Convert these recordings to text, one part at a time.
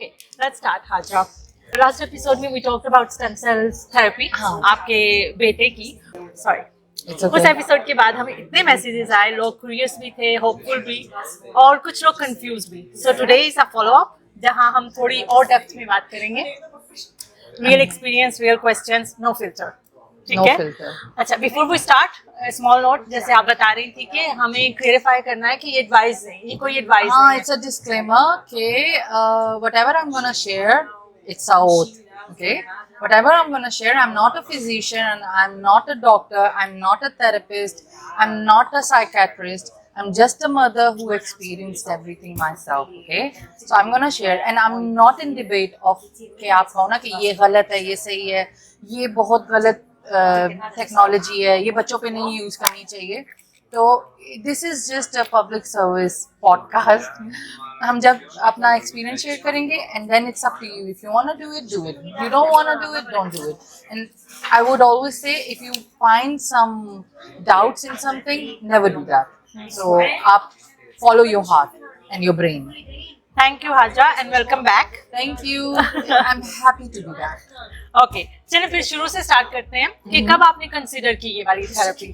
Okay, let's start, Hajra. Last episode में we talked about stem cells therapy. हाँ. आपके बेटे की. Sorry. It's okay. उस एपिसोड के बाद हमें इतने मैसेजेस आए, लोग क्यूरियस भी थे, होपफुल भी, और कुछ लोग कंफ्यूज भी. So today is a follow up जहां हम थोड़ी और डेप्थ में बात करेंगे. Real experience, real questions, no filter. ठीक No है? filter. अच्छा, before we start, small note, जैसे आप बता रही थी कि हमें क्लेरिफाई करना है कि ये एडवाइस है, ये कोई एडवाइस हाँ, नहीं है. it's a disclaimer कि whatever I'm gonna share, it's a oath. Okay, whatever I'm gonna share, I'm not a physician, I'm not a doctor, I'm not a therapist, I'm not a psychiatrist. I'm just a mother who experienced everything myself. Okay, so I'm gonna share, and I'm not in debate of कि आप कहो ना कि ये गलत है, ये सही है, ये बहुत गलत टेक्नोलॉजी है, ये बच्चों पे नहीं यूज करनी चाहिए. तो this is just a public service podcast. हम जब अपना एक्सपीरियंस शेयर करेंगे and then it's up to you. If you want to do it, you don't want to do it, don't do it. And I would always say if you find some doubts in something, never do that. So आप follow your heart and your brain. Thank you Hajra and welcome back. Thank you. I am happy to be back. Okay, चलिए फिर शुरू से start करते हैं कि कब आपने कंसीडर की ये वाली थेरेपी,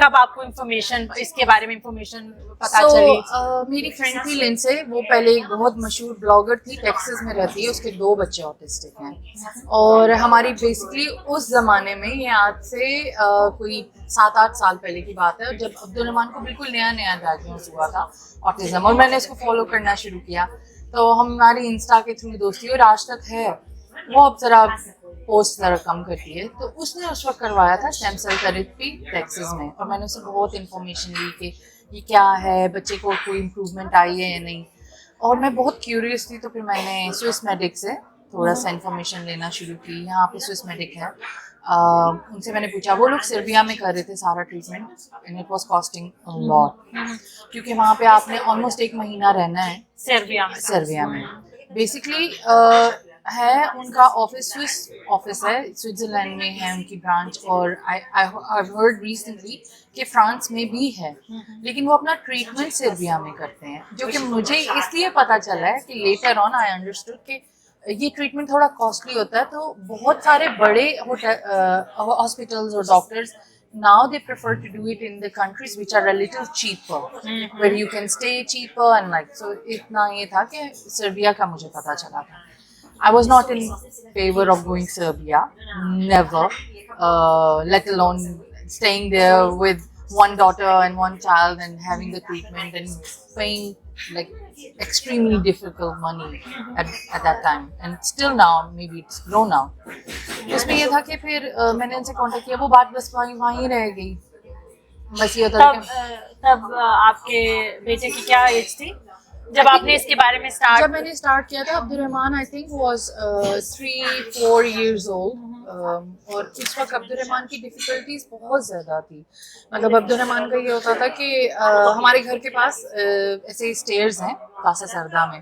कब आपको इन्फॉर्मेशन, इसके बारे में इन्फॉर्मेशन पता चली? मेरी फ्रेंड थी लिंसे, वो पहले एक बहुत मशहूर ब्लॉगर थी, टेक्सास में रहती है, उसके 2 बच्चे ऑटिस्टिक हैं. और हमारी बेसिकली उस जमाने में, ये आज से कोई 7-8 साल पहले की बात है, जब अब्दुल रहमान को बिल्कुल नया नया डायग्नोस हुआ था ऑटिज्म, और मैंने इसको फॉलो करना शुरू किया. तो हमारी इंस्टा के थ्रू दोस्ती और आज तक है. वो अब जरा पोस्ट जरा कम करती है. तो उसने उस वक्त करवाया था स्टेम सेल थेरेपी टेक्सास में, और मैंने उससे बहुत इन्फॉर्मेशन ली कि ये क्या है, बच्चे को कोई इम्प्रूवमेंट आई है या नहीं. और मैं बहुत क्यूरियस थी, तो फिर मैंने स्विस मेडिक से थोड़ा सा इन्फॉर्मेशन लेना शुरू की. यहाँ पे स्विस मेडिक है, उनसे मैंने पूछा. वो लोग सर्बिया में कर रहे थे सारा treatment, and it was costing a lot, क्योंकि वहाँ पे आपने ऑलमोस्ट 1 महीना रहना है सर्बिया में. बेसिकली है उनका ऑफिस, स्विस ऑफिस है, स्विट्जरलैंड में है उनकी ब्रांच. और आई हर्ड रिसेंटली कि फ्रांस में भी है, लेकिन वो अपना ट्रीटमेंट सर्बिया में करते हैं, जो कि मुझे इसलिए पता चला है कि लेटर ऑन आई अंडरस्टूड कि ये ट्रीटमेंट थोड़ा कॉस्टली होता है. तो बहुत सारे बड़े हॉस्पिटल्स और doctors now they prefer to do it in the countries which are a little cheaper, where you can stay cheaper and like, so इतना ये था कि सर्बिया का मुझे पता चला था. I was not in favor of going Serbia, never, let alone staying there with one daughter and one child and having the treatment and paying like extremely difficult money at that time, and still now maybe it's grown now. उसमें ये था कि फिर मैंने उनसे contact किया, वो बात बस वहीं रह गई. बस ये होता तब आपके बेटे की क्या एज थी जब आपने इसके बारे में स्टार्ट? जब मैंने स्टार्ट किया था, Abdul Rahman I think was 3-4 years old. और उस वक्त अब्दुल रहमान की डिफिकल्टीज बहुत ज़्यादा थी. मतलब अब्दुल रहमान का ये होता था कि हमारे घर के पास ऐसे स्टेयर्स हैं कासा सरदा में,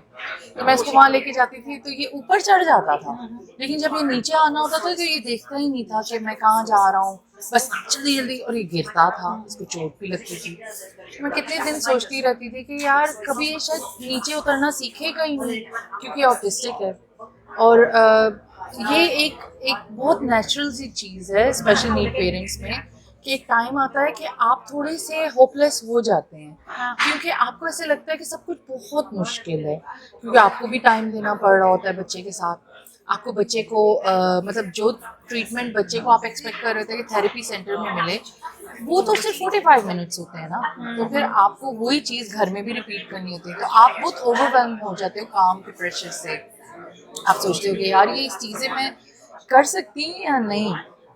तो मैं इसको वहाँ लेके जाती थी, तो ये ऊपर चढ़ जाता था, लेकिन जब ये नीचे आना होता था तो ये देखता ही नहीं था कि मैं कहाँ जा रहा हूँ, बस जल्दी जल्दी. और ये गिरता था, इसको चोट भी लगती थी. मैं कितने दिन सोचती रहती थी कि यार कभी ये शायद नीचे उतरना सीखेगा ही नहीं, क्योंकि ऑटिस्टिक है. और ये एक बहुत नेचुरल सी चीज़ है स्पेशल नीड पेरेंट्स में, कि एक टाइम आता है कि आप थोड़े से होपलेस हो जाते हैं, क्योंकि आपको ऐसे लगता है कि सब कुछ बहुत मुश्किल है, क्योंकि आपको भी टाइम देना पड़ रहा होता है बच्चे के साथ. आपको बच्चे को मतलब जो ट्रीटमेंट बच्चे को आप एक्सपेक्ट कर रहे थे कि थेरेपी सेंटर में मिले, वो तो सिर्फ 45 मिनट्स होते हैं ना. तो फिर आपको वही चीज़ घर में भी रिपीट करनी होती है, तो आप बहुत ओवरवेल्म हो जाते हो काम के प्रेशर से. आप सोचते हो कि यार ये चीज़ें मैं कर सकती हूँ या नहीं.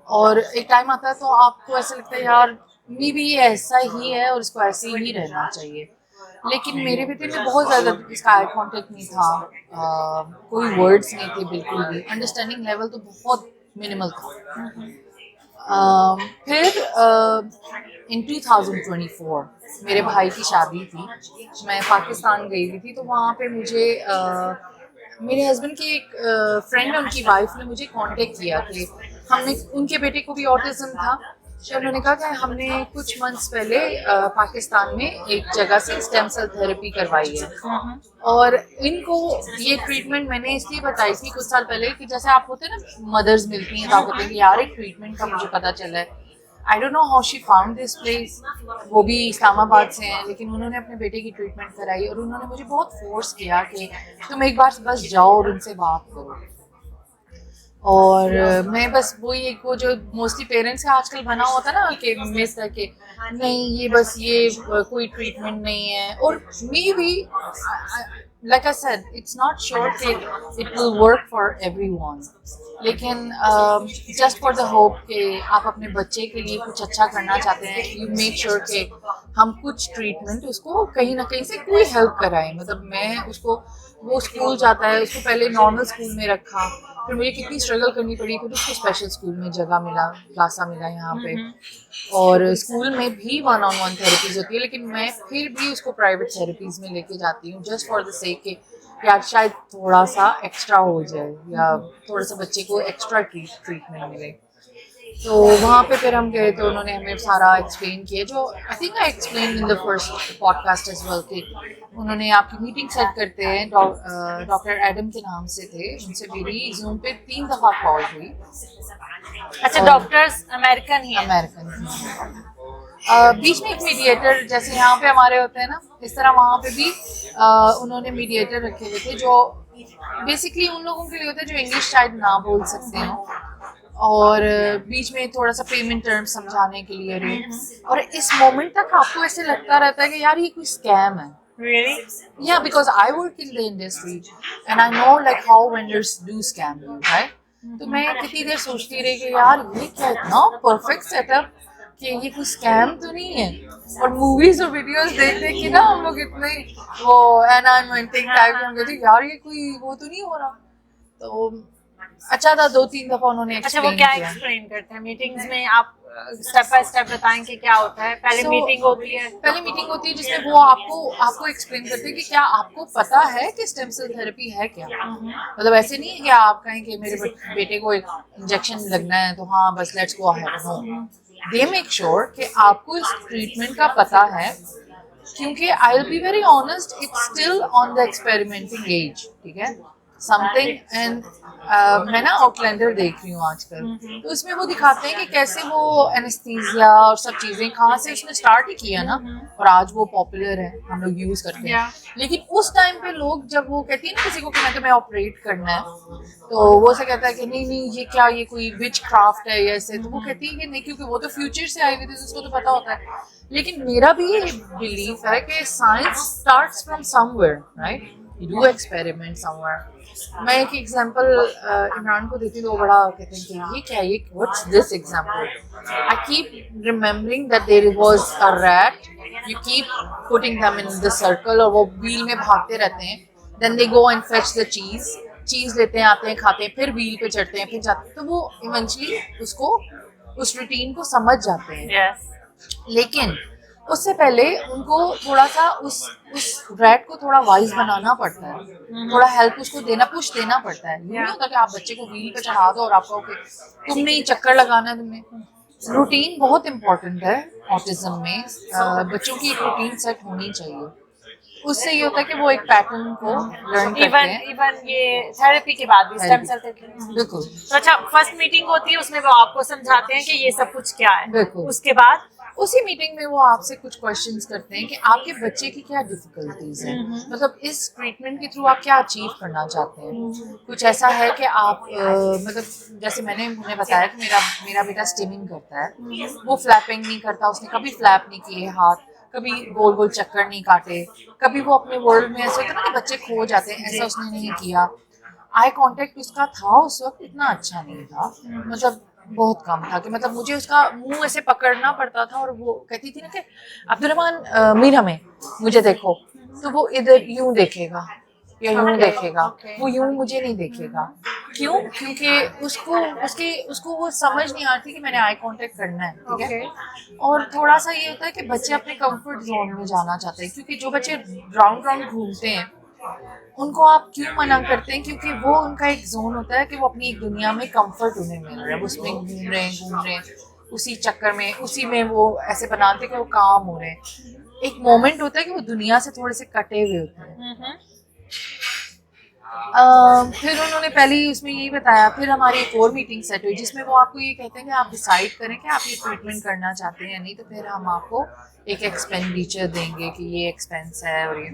और एक टाइम आता है तो आपको ऐसा लगता है यार मे बी ये ऐसा ही है और इसको ऐसे ही रहना चाहिए. लेकिन मेरे बेटे में बहुत ज़्यादा इसका आई कॉन्टेक्ट नहीं था, कोई वर्ड्स नहीं थे बिल्कुल भी, अंडरस्टैंडिंग लेवल तो बहुत मिनिमल था. फिर इन 2024 मेरे भाई की शादी थी, मैं पाकिस्तान गई हुई थी. तो वहाँ पे मुझे मेरे हस्बैंड की एक फ्रेंड है, उनकी वाइफ ने मुझे कांटेक्ट किया कि हमने, उनके बेटे को भी ऑटिज्म था, तो उन्होंने कहा कि हमने कुछ मंथ्स पहले पाकिस्तान में एक जगह से स्टेम सेल थेरेपी करवाई है, और इनको ये ट्रीटमेंट मैंने इसलिए बताई थी कुछ साल पहले कि जैसे आप होते हैं ना, मदर्स मिलती हैं तो आप कहते हैं कि यार एक ट्रीटमेंट का मुझे पता चला है। I don't know how she found this place, वो भी इस्लामाबाद से हैं, लेकिन उन्होंने अपने बेटे की ट्रीटमेंट कराई और उन्होंने मुझे बहुत फोर्स किया कि तुम एक बार बस जाओ और उनसे बात करो। और मैं बस वही एक वो जो मोस्टली पेरेंट्स का आजकल बना होता है ना कि मिस है कि नहीं ये बस ये कोई ट्रीटमेंट नहीं है, और maybe like I said it's not sure कि it will work for everyone, लेकिन जस्ट फॉर द होप कि आप अपने बच्चे के लिए कुछ अच्छा करना चाहते हैं, यू मेक श्योर कि हम कुछ ट्रीटमेंट उसको कहीं ना कहीं से कोई हेल्प कराएं। मतलब मैं उसको, वो स्कूल जाता है, उसको पहले नॉर्मल स्कूल में रखा, फिर मुझे कितनी स्ट्रगल करनी पड़ी, फिर उसको स्पेशल स्कूल में जगह मिला, क्लासा मिला यहाँ पे, और स्कूल में भी 1-on-1 थेरेपीज होती है, लेकिन मैं फिर भी उसको प्राइवेट थेरेपीज में लेके जाती हूँ जस्ट फॉर द सेक कि यार शायद थोड़ा सा एक्स्ट्रा हो जाए या थोड़ा सा बच्चे को एक्स्ट्रा ट्रीटमेंट मिले। तो वहाँ पे फिर हम गए तो उन्होंने हमें सारा एक्सप्लेन किया, जो I think I explain in the first podcast as well, कि उन्होंने आपकी मीटिंग सेट करते हैं, डॉक्टर एडम के नाम से थे, उनसे मेरी जूम पे 3 दफ़ा कॉल हुई। अच्छा, डॉक्टर्स अमेरिकन ही हैं? अमेरिकन। बीच में एक मीडिएटर जैसे यहाँ पे हमारे होते हैं ना, इस तरह वहाँ पे भी उन्होंने मीडिएटर रखे हुए थे, जो बेसिकली उन लोगों के लिए होते हैं जो इंग्लिश शायद ना बोल सकते हो, और बीच में थोड़ा सा पेमेंट टर्म समझाने के लिए रहे। और इस मोमेंट तक आपको ऐसे लगता रहता है कि यार ये कोई स्कैम है। Really? Yeah, because I work in the industry and I know like how vendors do scam you, right? तो मैं कितनी देर सोचती रही कि यार ये क्या इतना परफेक्ट सेटअप कि ये कोई स्कैम तो नहीं है। और मूवीज और वीडियोस देख देख के ना हम लोग इतने वो एनाइनमेंटिंग टाइप के, हम कहते यार ये कोई वो तो नहीं हो रहा। तो अच्छा था, 2-3 दफा उन्होंने अच्छा, वो क्या एक्सप्लेन करते हैं मीटिंग्स में? आप स्टेप बाय स्टेप बताएं कि क्या होता है। पहले मीटिंग होती है, जिसमें वो आपको एक्सप्लेन करते हैं कि क्या आपको पता है कि स्टेम सेल थेरेपी है क्या। मतलब ऐसे नहीं है कि आप कहें कि मेरे बेटे को एक इंजेक्शन लगना है तो हाँ बस let's go ahead. No, they make sure कि आपको इस ट्रीटमेंट का पता है, क्योंकि I will be very honest, it's still on the experimenting age, ठीक है समथिंग। एंड मैं ना आउटलैंडर देख रही हूँ आजकल, तो उसमें वो दिखाते हैं कि कैसे वो एनेस्थीसिया और सब चीजें कहाँ से उसने स्टार्ट ही किया ना, और आज वो पॉपुलर है, हम लोग यूज करते हैं। लेकिन उस टाइम पे लोग जब वो कहती है ना किसी को कि मैं तुम्हें ऑपरेट करना है, तो वो ऐसा कहता है कि नहीं नहीं ये क्या, ये कोई विच क्राफ्ट है या ऐसे। तो वो कहती है कि नहीं, क्योंकि वो तो फ्यूचर से आई हुई थी, उसको तो पता होता है। लेकिन मेरा भी ये बिलीफ है कि science starts from somewhere, right? You do experiment somewhere. मैं एक एग्जांपल इमरान को देती हूँ, तो बड़ा कहते हैं कि ये क्या है, ये what's this example. I keep remembering that there was a rat, you keep putting them in the circle, और वो व्हील में भागते रहते हैं, then they go and fetch the चीज लेते हैं, आते हैं, खाते हैं, फिर व्हील पे चढ़ते हैं, फिर जाते हैं, तो वो इवेंचुअली उसको उस रूटीन को समझ जाते हैं। लेकिन उससे पहले उनको थोड़ा सा उस रैट को थोड़ा वाइज बनाना पड़ता है, थोड़ा हेल्प उसको देना, पुश देना पड़ता है। ये नहीं होता कि आप बच्चे को व्हील पे चढ़ा दो और आपको तुमने ही चक्कर लगाना है तुमने। रूटीन बहुत इंपॉर्टेंट है ऑटिज्म में, बच्चों की एक रूटीन सेट होनी चाहिए। उससे ये होता है कि वो एक पैटर्न को लर्न करते हैं। इवन ये थेरेपी के बाद भी स्टेम सेल थेरेपी, बिल्कुल। तो अच्छा, फर्स्ट मीटिंग होती है, उसमें वो आपको समझाते हैं कि ये सब कुछ क्या है। बिल्कुल। उसके बाद उसी मीटिंग में वो आपसे कुछ क्वेश्चंस करते हैं कि आपके बच्चे की क्या डिफिकल्टीज हैं, मतलब इस ट्रीटमेंट के थ्रू आप क्या अचीव करना चाहते हैं। कुछ ऐसा है कि आप मतलब जैसे मैंने उन्हें बताया कि मेरा बेटा स्टिमिंग करता है, वो फ्लैपिंग नहीं करता, उसने कभी फ्लैप नहीं किए हाथ, कभी गोल गोल चक्कर नहीं काटे, कभी वो अपने वर्ल्ड में ऐसे होता है ना कि बच्चे खो जाते हैं, ऐसा उसने नहीं किया। आई कांटेक्ट उसका था उस वक्त इतना अच्छा नहीं था, मतलब बहुत कम था, कि मतलब मुझे उसका मुंह ऐसे पकड़ना पड़ता था, और वो कहती थी ना कि अब्दुर्रहमान मीर हमें मुझे देखो, तो वो इधर यूं देखेगा या यूं देखेगा, वो यूं मुझे नहीं देखेगा। क्यों? क्योंकि उसको वो समझ नहीं आती कि मैंने आई कांटेक्ट करना है, ठीक है। और थोड़ा सा ये होता है कि बच्चे अपने कंफर्ट जोन में जाना चाहते हैं, क्योंकि जो बच्चे राउंड राउंड घूमते हैं उनको आप क्यों मना करते हैं? क्योंकि वो उनका एक जोन होता है कि वो अपनी एक दुनिया में कंफर्ट उन्हें मिल रहा है, वो उसमें घूम रहे हैं। उसी चक्कर में उसी में वो ऐसे बनाते कि वो काम हो रहे हैं। एक मोमेंट होता है कि वो दुनिया से थोड़े से कटे हुए होते हैं। फिर उन्होंने पहले ही उसमें यही बताया, फिर हमारी एक और मीटिंग सेट हुई जिसमें वो आपको ये कहते हैं कि आप डिसाइड करें कि आप ये ट्रीटमेंट करना चाहते हैं या नहीं, तो फिर हम आपको एक एक्सपेंडिचर देंगे कि ये एक्सपेंस है और ये।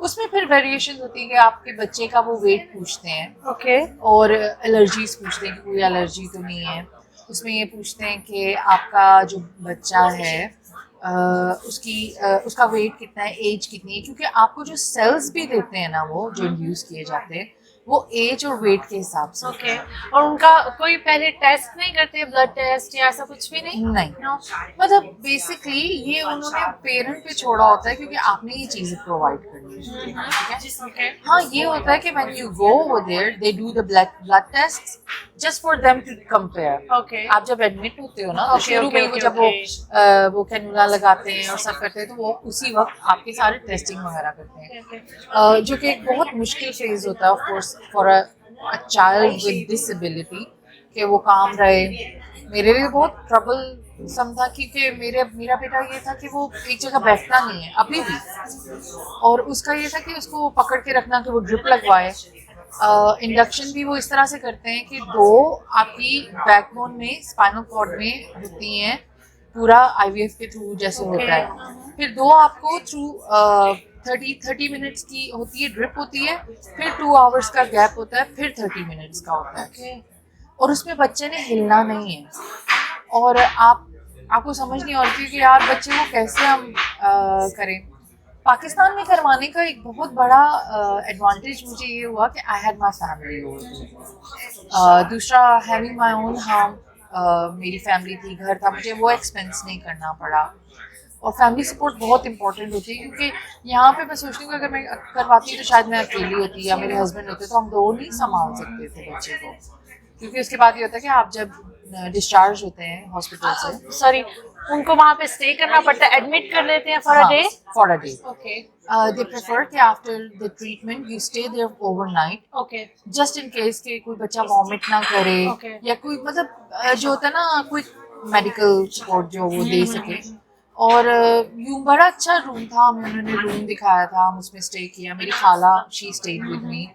उसमें फिर वेरिएशन होती है कि आपके बच्चे का वो वेट पूछते हैं, ओके, और एलर्जीज पूछते हैं कि कोई एलर्जी तो नहीं है। उसमें ये पूछते हैं कि आपका जो बच्चा है उसका वेट कितना है, एज कितनी है, क्योंकि आपको जो सेल्स भी देते हैं ना वो जो यूज किए जाते हैं वो एज और वेट के हिसाब से। ओके। और उनका कोई पहले टेस्ट नहीं करते, ब्लड टेस्ट या ऐसा कुछ भी नहीं? नहीं, No? मतलब बेसिकली ये उन्होंने पेरेंट पे छोड़ा होता है क्योंकि आपने ये चीजें प्रोवाइड करनी है, ठीक है। ओके, हाँ, ये होता है कि when you go over there they do the blood test just for them to compare. Okay, आप जब एडमिट होते हो ना तो Okay, शुरू okay, में वो okay, जब okay. वो कैनुला लगाते हैं और सब करते हैं तो वो उसी वक्त आपके सारे टेस्टिंग वगैरह करते हैं, ओके, जो कि एक बहुत मुश्किल फेज होता है of course for a child with disability कि वो काम रहे। मेरे लिए बहुत ट्रबल सम था क्योंकि मेरा बेटा ये था कि वो एक जगह बैठता नहीं है अभी भी, और उसका ये था कि उसको पकड़ के रखना कि वो ड्रिप लगवाए। इंडक्शन भी वो इस तरह से करते हैं कि दो आपकी बैकबोन में स्पाइनल कॉर्ड में होती हैं, पूरा आईवीएफ के थ्रू जैसे होता है, फिर दो आपको थ्रू 30 मिनट्स की होती है, ड्रिप होती है, फिर 2 आवर्स का गैप होता है, फिर 30 मिनट्स का होता है, और उसमें बच्चे ने हिलना नहीं है। और आपको समझ नहीं आती कि यार बच्चे को कैसे हम करें। पाकिस्तान में करवाने का एक बहुत बड़ा एडवांटेज मुझे ये हुआ कि I had my family over. दूसरा हैविंग माई ओन होम, मेरी फैमिली थी, घर था, मुझे वो एक्सपेंस नहीं करना पड़ा। और फैमिली सपोर्ट बहुत इंपॉर्टेंट होती है क्योंकि यहाँ पे मैं सोचती हूँ कि अगर मैं करवाती तो शायद मैं अकेली होती या मेरे हस्बैंड होते तो हम दो नहीं संभाल सकते थे बच्चे को, क्योंकि उसके बाद ये होता है कि आप जब डिस्चार्ज होते हैं हॉस्पिटल से, सॉरी, उनको वहाँ पे स्टे करना पड़ता है, एडमिट कर लेते हैं for a day? For a day. Okay, they prefer कि after the treatment you stay there overnight, okay, just in case कि कोई बच्चा वॉमिट ना करे Okay. या कोई मतलब जो होता है ना कोई मेडिकल सपोर्ट जो वो दे सके। और यूं बड़ा अच्छा रूम था, हमें उन्होंने रूम दिखाया था, हम उसमें स्टे किया। मेरी खाला she stayed with me,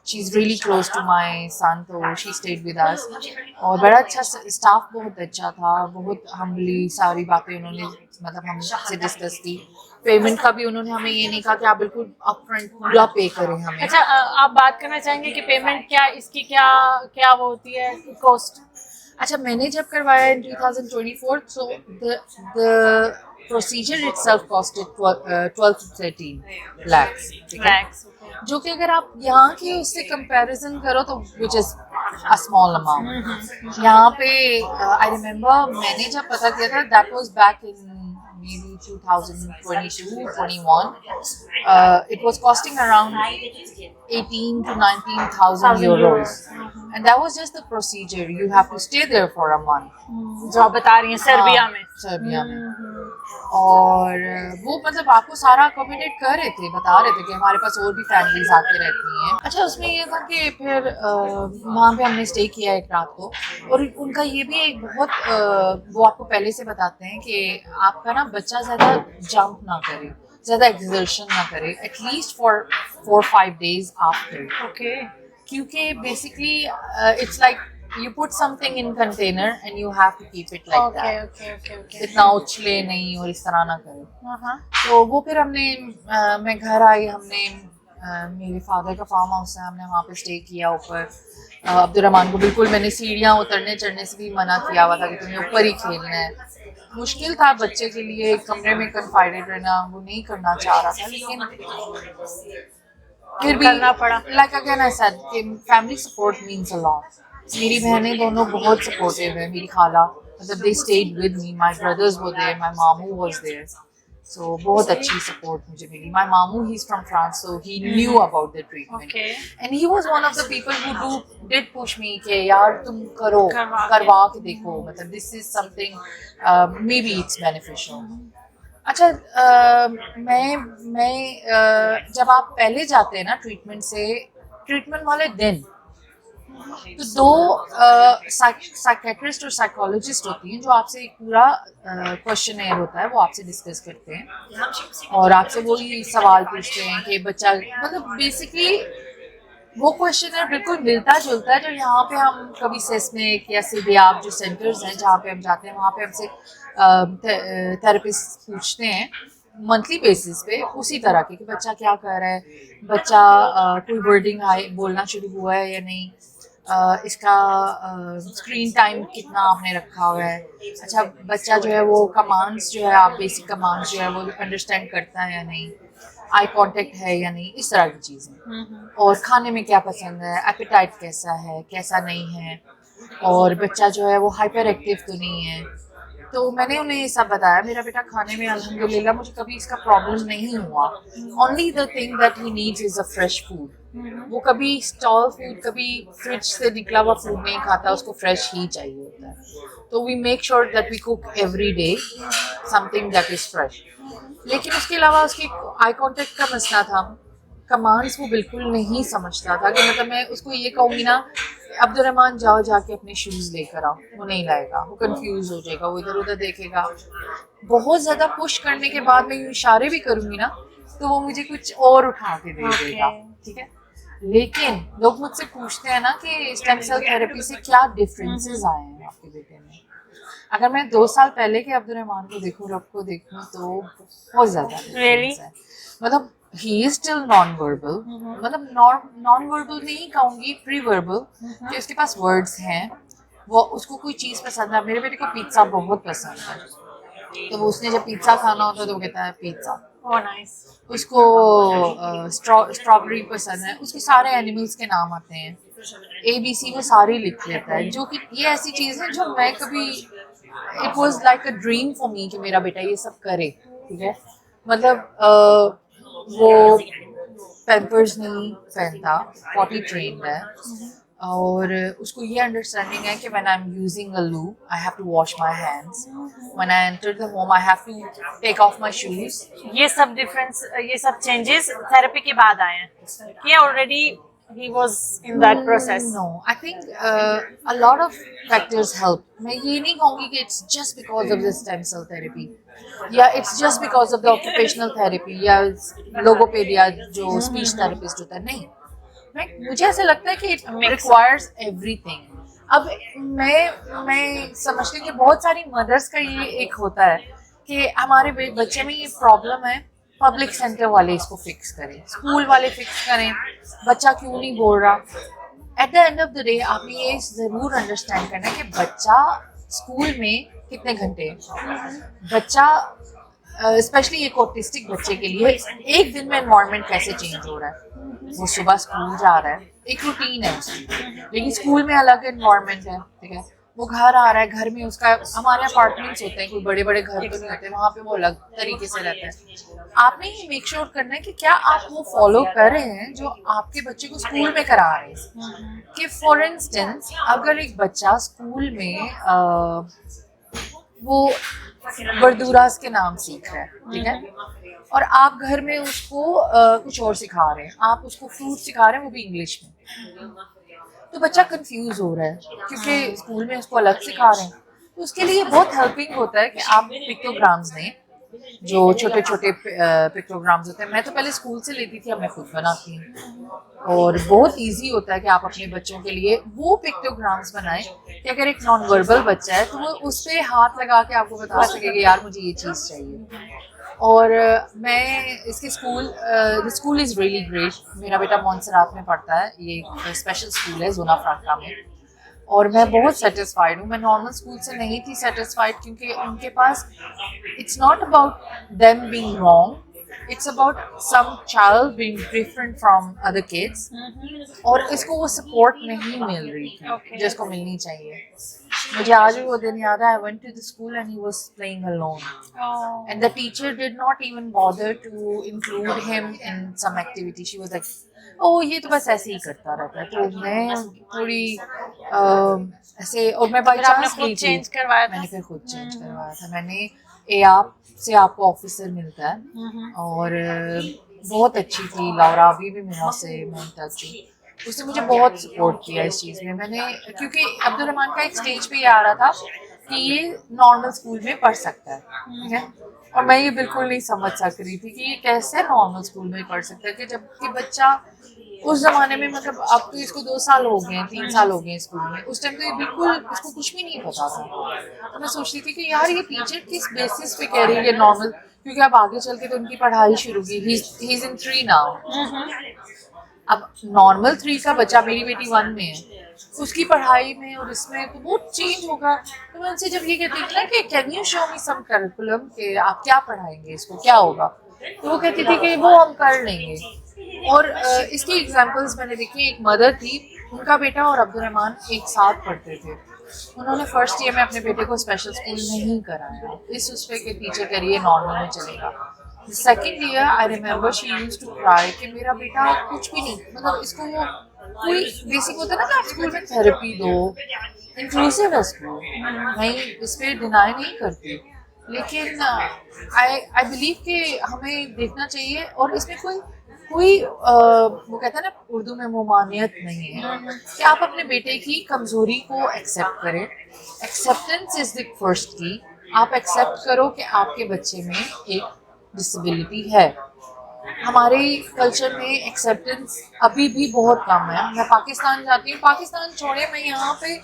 she is really close to my son, तो शी स्टेड विद अस। और बड़ा अच्छा स्टाफ बहुत अच्छा था, बहुत हम्बली सारी बातें उन्होंने मतलब हमसे डिस्कस की। पेमेंट का भी उन्होंने हमें ये नहीं कहा कि आप बिल्कुल अपफ्रंट पूरा पे करें हमें। अच्छा, आप बात करना चाहेंगे कि पेमेंट क्या, इसकी क्या क्या वो होती है कॉस्ट? अच्छा, मैंने जब करवाया इन 2024, so the procedure itself costed 12 to 13 lakhs, ठीक है? Lakhs, जो कि अगर आप यहाँ की उससे कंपैरिजन करो तो which is a small amount. यहाँ पे आई रिमेम्बर मैंने जब पता किया था that was back in maybe 2022-21, it was costing around 18 to 19,000 euros, and that was just the procedure. You have to stay there for a month, जो आप बता रही हैं सर्बिया में? सर्बिया में। और वो मतलब आपको सारा अकोमोडेट कर रहे थे, बता रहे थे कि हमारे पास और भी फैमिलीज आके रहती हैं। अच्छा, उसमें ये था कि फिर वहाँ पे हमने स्टे किया एक रात को, और उनका ये भी एक बहुत वो आपको पहले से बताते हैं कि आपका ना बच्चा ज़्यादा जंप ना करे, ज़्यादा एक्सर्शन ना करे, at least for 4-5 days after. Okay, क्योंकि basically it's like you put something in container and you have to keep it like that. Okay, okay, okay. इतना उछले नहीं और इस तरह ना करे। हाँ, तो वो फिर हमने मैं घर आई, हमने मेरे फादर का फार्म हाउस है, हमने वहाँ पे स्टे किया ऊपर। अब्दुर्रहमान को बिल्कुल मैंने सीढ़ियाँ उतरने चढ़ने से भी मना किया हुआ था कि तुम्हें ऊपर ही खेलना है। मुश्किल था बच्चे के लिए कमरे में कन्फाइडेड रहना, वो नहीं करना चाह रहा था, लेकिन फिर भी करना पड़ा। लाइक अगेन आई सेड कि family support means a lot. मेरी बहनें दोनों बहुत सपोर्टिव है, मेरी खाला मतलब they stayed with me, my brothers were there, my मामू वाज देयर, सो बहुत अच्छी सपोर्ट मुझे मिली। माय मामू he is from France, so he knew about the treatment Okay. And he was one of the people who did push me कि यार तुम करो, करवा के देखो, मतलब this is something may be it's beneficial. अच्छा, मैं जब आप पहले जाते हैं ना ट्रीटमेंट से, ट्रीटमेंट वाले दिन तो दो साइकेट्रिस्ट और साइकोलॉजिस्ट होती हैं जो आपसे एक पूरा क्वेश्चनेयर होता है, वो आपसे डिस्कस करते हैं और आपसे वही सवाल पूछते हैं कि बच्चा, मतलब बेसिकली वो क्वेश्चन बिल्कुल मिलता जुलता है जो यहाँ पे हम कभी सेस्मिक या सीडीआप जो सेंटर्स हैं जहाँ पे हम जाते हैं वहाँ पे हमसे थेरेपिस्ट पूछते हैं मंथली बेसिस पे उसी तरह के कि बच्चा क्या कर रहा है, बच्चा कोई वर्डिंग आए बोलना शुरू हुआ है या नहीं, इसका स्क्रीन टाइम कितना आपने रखा हुआ है, अच्छा बच्चा जो है वो कमांड्स जो है आप बेसिक कमांड्स जो है वो अंडरस्टैंड करता है या नहीं, आई कांटेक्ट है या नहीं, इस तरह की चीज़ें। और खाने में क्या पसंद है, एपेटाइट कैसा है कैसा नहीं है, और बच्चा जो है वो हाइपर एक्टिव तो नहीं है। तो मैंने उन्हें ये सब बताया, मेरा बेटा खाने में अल्हम्दुलिल्लाह मुझे कभी इसका प्रॉब्लम नहीं हुआ। Only the thing that he needs is a fresh food. वो कभी स्टॉल फूड, कभी फ्रिज से निकला हुआ फूड नहीं खाता, उसको फ्रेश ही चाहिए होता है। तो we make sure that we cook every day something that is fresh. लेकिन उसके अलावा उसकी आई कांटेक्ट का मसला था, कमांड्स वो बिल्कुल नहीं समझता था कि मतलब मैं उसको ये कहूँगी ना अब्दुर्रहमान जाओ जाके अपने शूज़ लेकर आओ, वो नहीं लाएगा, वो कंफ्यूज हो जाएगा, वो इधर उधर देखेगा। बहुत ज़्यादा पुश करने के बाद मैं यूँ इशारे भी करूँगी ना तो वो मुझे कुछ और उठा के दे देगा, ठीक है। लेकिन लोग मुझसे पूछते हैं ना कि स्टेम सेल थेरेपी से क्या डिफरेंसेस आए हैं आपके बेटे में। अगर मैं 2 साल पहले के अब्दुर्रहमान को देखूँ, रब को देखूँ तो बहुत ज़्यादा डिफरेंस है। मतलब he is still non-verbal, मतलब non-verbal नहीं कहूँगी, pre-verbal, कि उसके पास words हैं, वो उसको कोई चीज़ पसंद है। मेरे बेटे को पिज़्ज़ा बहुत पसंद है, तो वो उसने जब पिज़्ज़ा खाना होता है तो वो कहता है पिज़्ज़ा। Oh, nice. उसको स्ट्रॉबेरी पसंद है, उसके सारे एनिमल्स के नाम आते हैं, ABC वो सारी लिख लेता है, जो कि ये ऐसी चीज़ है जो मैं कभी, it was like a dream for me कि मेरा बेटा ये सब करे, ठीक है। मतलब वो पैम्पर्स नहीं पहनता, पॉटी ट्रेन्ड है, और उसको ये अंडरस्टैंडिंग है कि when I am using a loo I have to wash my hands, when I enter the home I have to take off my shoes. ये सब डिफरेंस, ये सब चेंजेस थेरेपी के बाद आए हैं कि already he was in that process? No, I think a lot of factors help. मैं ये नहीं कहूँगी कि it's just because of the stem cell therapy या it's just because of the occupational therapy या लोगोपेड या जो speech therapist होता है, नहीं। मुझे ऐसा लगता है कि it requires everything. अब मैं समझती हूँ कि बहुत सारी मदर्स का ये एक होता है कि हमारे बच्चे में ये प्रॉब्लम है, पब्लिक सेंटर वाले इसको फिक्स करें, स्कूल वाले फिक्स करें, बच्चा क्यों नहीं बोल रहा। Eight the end of the day आपने ये ज़रूर अंडरस्टैंड करना है कि बच्चा स्कूल में कितने घंटे, बच्चा स्पेशली एक ऑटिस्टिक बच्चे के लिए एक दिन में एनवायरनमेंट कैसे चेंज हो रहा है। वो सुबह स्कूल जा रहा है, एक रूटीन है उसकी, लेकिन स्कूल में अलग एनवायरनमेंट है, ठीक है। वो घर आ रहा है, घर में उसका, हमारे अपार्टमेंट्स होते हैं, कोई बड़े बड़े घर तो नहीं होते, वहाँ पे वो अलग तरीके से रहता है। आपने ये मेक श्योर करना है कि क्या आप वो फॉलो कर रहे हैं जो आपके बच्चे को स्कूल में करा रहे हैं। कि फॉर इंस्टेंस अगर एक बच्चा स्कूल में वो वर्दूरास के नाम सीख रहा है, ठीक है, और आप घर में उसको कुछ और सिखा रहे हैं, आप उसको फ्रूट सिखा रहे हैं, वो भी इंग्लिश में, तो बच्चा कंफ्यूज हो रहा है क्योंकि स्कूल में उसको अलग सिखा रहे हैं। तो उसके लिए बहुत हेल्पिंग होता है कि आप पिक्टोग्राम्स दें, जो छोटे छोटे पिक्टोग्राम्स होते हैं। मैं तो पहले स्कूल से लेती थी, अब मैं खुद बनाती हूँ, और बहुत इजी होता है कि आप अपने बच्चों के लिए वो पिक्टोग्राम्स बनाएं कि अगर एक नॉन वर्बल बच्चा है तो वो उस पर हाथ लगा के आपको बता सके कि यार मुझे ये चीज़ चाहिए। और मैं इसके स्कूल इज़ रियली ग्रेट। मेरा बेटा मोन्सरात में पढ़ता है, ये एक स्पेशल स्कूल है जोना फ्रांका में, और मैं बहुत सेटिस्फाइड हूँ। मैं नॉर्मल स्कूल से नहीं थी सेटिस्फाइड क्योंकि उनके पास it's not about them being wrong, it's about some child being different from other kids, और इसको वो सपोर्ट नहीं मिल रही थी जो इसको मिलनी चाहिए। मुझे आज भी वो दिन याद है, I went to the school and he was playing alone. Oh. And the teacher did not even bother to include him in some activity. She was like, oh ये तो बस ऐसे ही करता रहता है। तो मैं थोड़ी ऐसे, और मैं बाई चांस गई थी, मैंने फिर खुद चेंज करवाया था। मैंने आप से आपको ऑफिसर मिलता है, और बहुत अच्छी थी लाउरा, अभी भी मेरा से मैं टच हूँ। उसने मुझे बहुत सपोर्ट किया इस चीज़ में। मैंने क्योंकि अब्दुल रहमान का एक स्टेज पे ये आ रहा था कि ये नॉर्मल स्कूल में पढ़ सकता है, ठीक है, और मैं ये बिल्कुल नहीं समझ सक रही थी कि ये कैसे नॉर्मल स्कूल में पढ़ सकता है, कि जबकि बच्चा उस जमाने में, मतलब अब तो इसको 2 साल हो गए हैं, 3 साल हो गए हैं स्कूल में, उस टाइम तो ये बिल्कुल इसको कुछ भी नहीं पता था। तो मैं सोचती थी कि यार ये टीचर किस बेसिस पे कह रही है नॉर्मल, क्योंकि अब आगे चल के तो उनकी पढ़ाई शुरू की, ही इज इन 3 नाउ। अब नॉर्मल 3 का बच्चा, मेरी बेटी 1 में है, उसकी पढ़ाई में और इसमें तो बहुत चेंज होगा। तो मैं उनसे जब ये कहती थी ना कि can you show me some curriculum, कि आप क्या पढ़ाएंगे, इसको क्या होगा, तो वो कहती थी कि वो हम कर लेंगे। और इसकी एग्जांपल्स मैंने देखी। एक मदर थी, उनका बेटा और अब्दुल रहमान एक साथ पढ़ते थे। उन्होंने फर्स्ट ईयर में अपने बेटे को स्पेशल स्कूल नहीं कराया, इस उस पे के टीचर करिए नॉर्मल में चलेगा। Second year I remember she used to cry कि मेरा बेटा कुछ भी नहीं, मतलब इसको वो कोई बेसिक होता है ना कि आप स्कूल में थेरेपी दो, इंक्लूसिव है स्कूल, मैं इस पर डिनाई नहीं करती, लेकिन आई बिलीव कि हमें देखना चाहिए, और इसमें कोई वो कहता है ना उर्दू में मुमानियत नहीं है कि आप अपने बेटे की कमजोरी को एक्सेप्ट करें। एक्सेप्टेंस इज द फर्स्ट की। आप एक्सेप्ट करो कि आपके बच्चे में एक डिसेबिलिटी है। हमारे कल्चर में एक्सेप्टेंस अभी भी बहुत कम है। मैं पाकिस्तान जाती हूँ, पाकिस्तान छोड़े, मैं यहाँ पे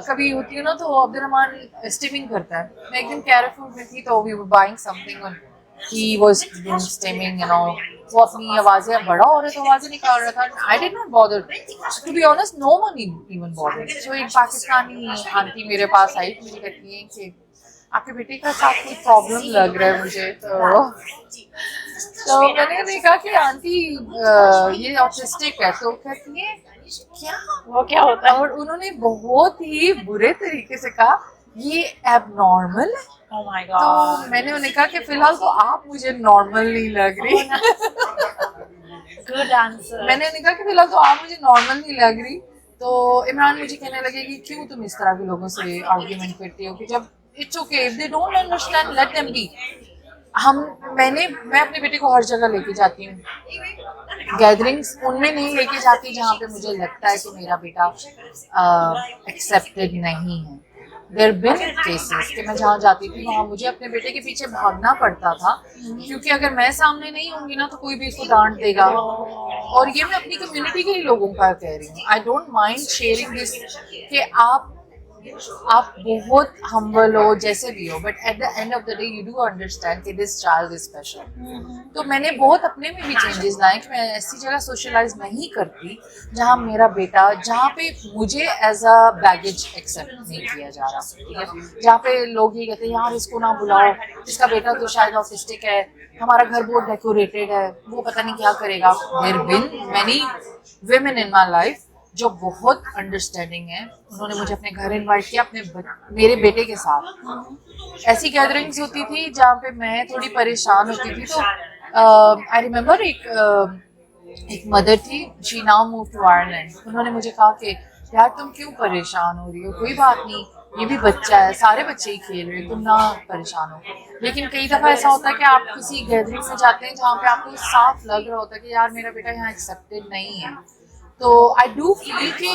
कभी होती हूँ ना, तो अब्दुल रहमान स्टिमिंग करता है। मैं एक दिन कैरेफूड में थी, तो वी वर बाइंग समथिंग और he was doing stimming, you know, वो अपनी आवाजें, बड़ा हो रहा, तो आवाजें निकाल रहा था। I did not bother, to be honest, no one even bother. So एक पाकिस्तानी आंटी मेरे पास आई, मुझे कहती है कि आपके बेटे का साथ कोई प्रॉब्लम लग रहा है मुझे, तो मैंने देखा कि आंटी ये ऑटिस्टिक है, तो कहती है क्या, वो क्या होता है? और उन्होंने बहुत ही बुरे तरीके से कहा ये एबनॉर्मल है। Oh my तो God. मैंने उन्हें कहा कि फिलहाल तो आप मुझे नॉर्मल नहीं लग रही। Good answer. मैंने उन्हें कहा कि फिलहाल तो आप मुझे नॉर्मल नहीं लग रही। तो इमरान मुझे कहने लगे कि क्यों तुम इस तरह के लोगों से आर्ग्यूमेंट करती हो, कि जब it's okay, if they don't understand let them be. मैं अपने बेटे को हर जगह लेके जाती हूँ, गैदरिंग्स उनमें नहीं लेके जाती जहाँ पे मुझे लगता है कि मेरा बेटा एक्सेप्टेड नहीं है। देयर बिन केसेस कि मैं जहाँ जाती थी वहाँ मुझे अपने बेटे के पीछे भागना पड़ता था, क्योंकि अगर मैं सामने नहीं होंगी ना तो कोई भी इसको डांट देगा। और ये मैं अपनी कम्युनिटी के ही लोगों का कह रही हूँ। I don't mind sharing this कि आप बहुत हम्बल हो, जैसे भी हो, but at the end of the day you do understand कि दिस चाइल्ड इज स्पेशल। तो मैंने बहुत अपने में भी चेंजेस लाए कि मैं ऐसी जगह सोशलाइज नहीं करती जहाँ मेरा बेटा, जहाँ पे मुझे एज अ बैगेज एक्सेप्ट नहीं किया जा रहा, ठीक है, जहाँ पे लोग ये कहते हैं यार इसको ना बुलाओ, इसका बेटा तो शायद ऑटिस्टिक है, हमारा घर बहुत डेकोरेटेड है, वो पता नहीं क्या करेगा। There been many women in my life जो बहुत अंडरस्टैंडिंग है, उन्होंने मुझे अपने घर इनवाइट किया मेरे बेटे के साथ। ऐसी गैदरिंग्स होती थी जहाँ पे मैं थोड़ी परेशान होती थी, तो आई रिमेम्बर एक मदर थी, she now move to Ireland. उन्होंने मुझे कहा कि यार तुम क्यों परेशान हो रही हो, कोई बात नहीं, ये भी बच्चा है, सारे बच्चे ही खेल रहे हैं, तुम ना परेशान हो। लेकिन कई दफ़ा ऐसा होता है कि आप किसी गैदरिंग में जाते हैं जहाँ पे आपको साफ लग रहा होता है कि यार मेरा बेटा यहाँ एक्सेप्टेड नहीं है। तो आई डू फील कि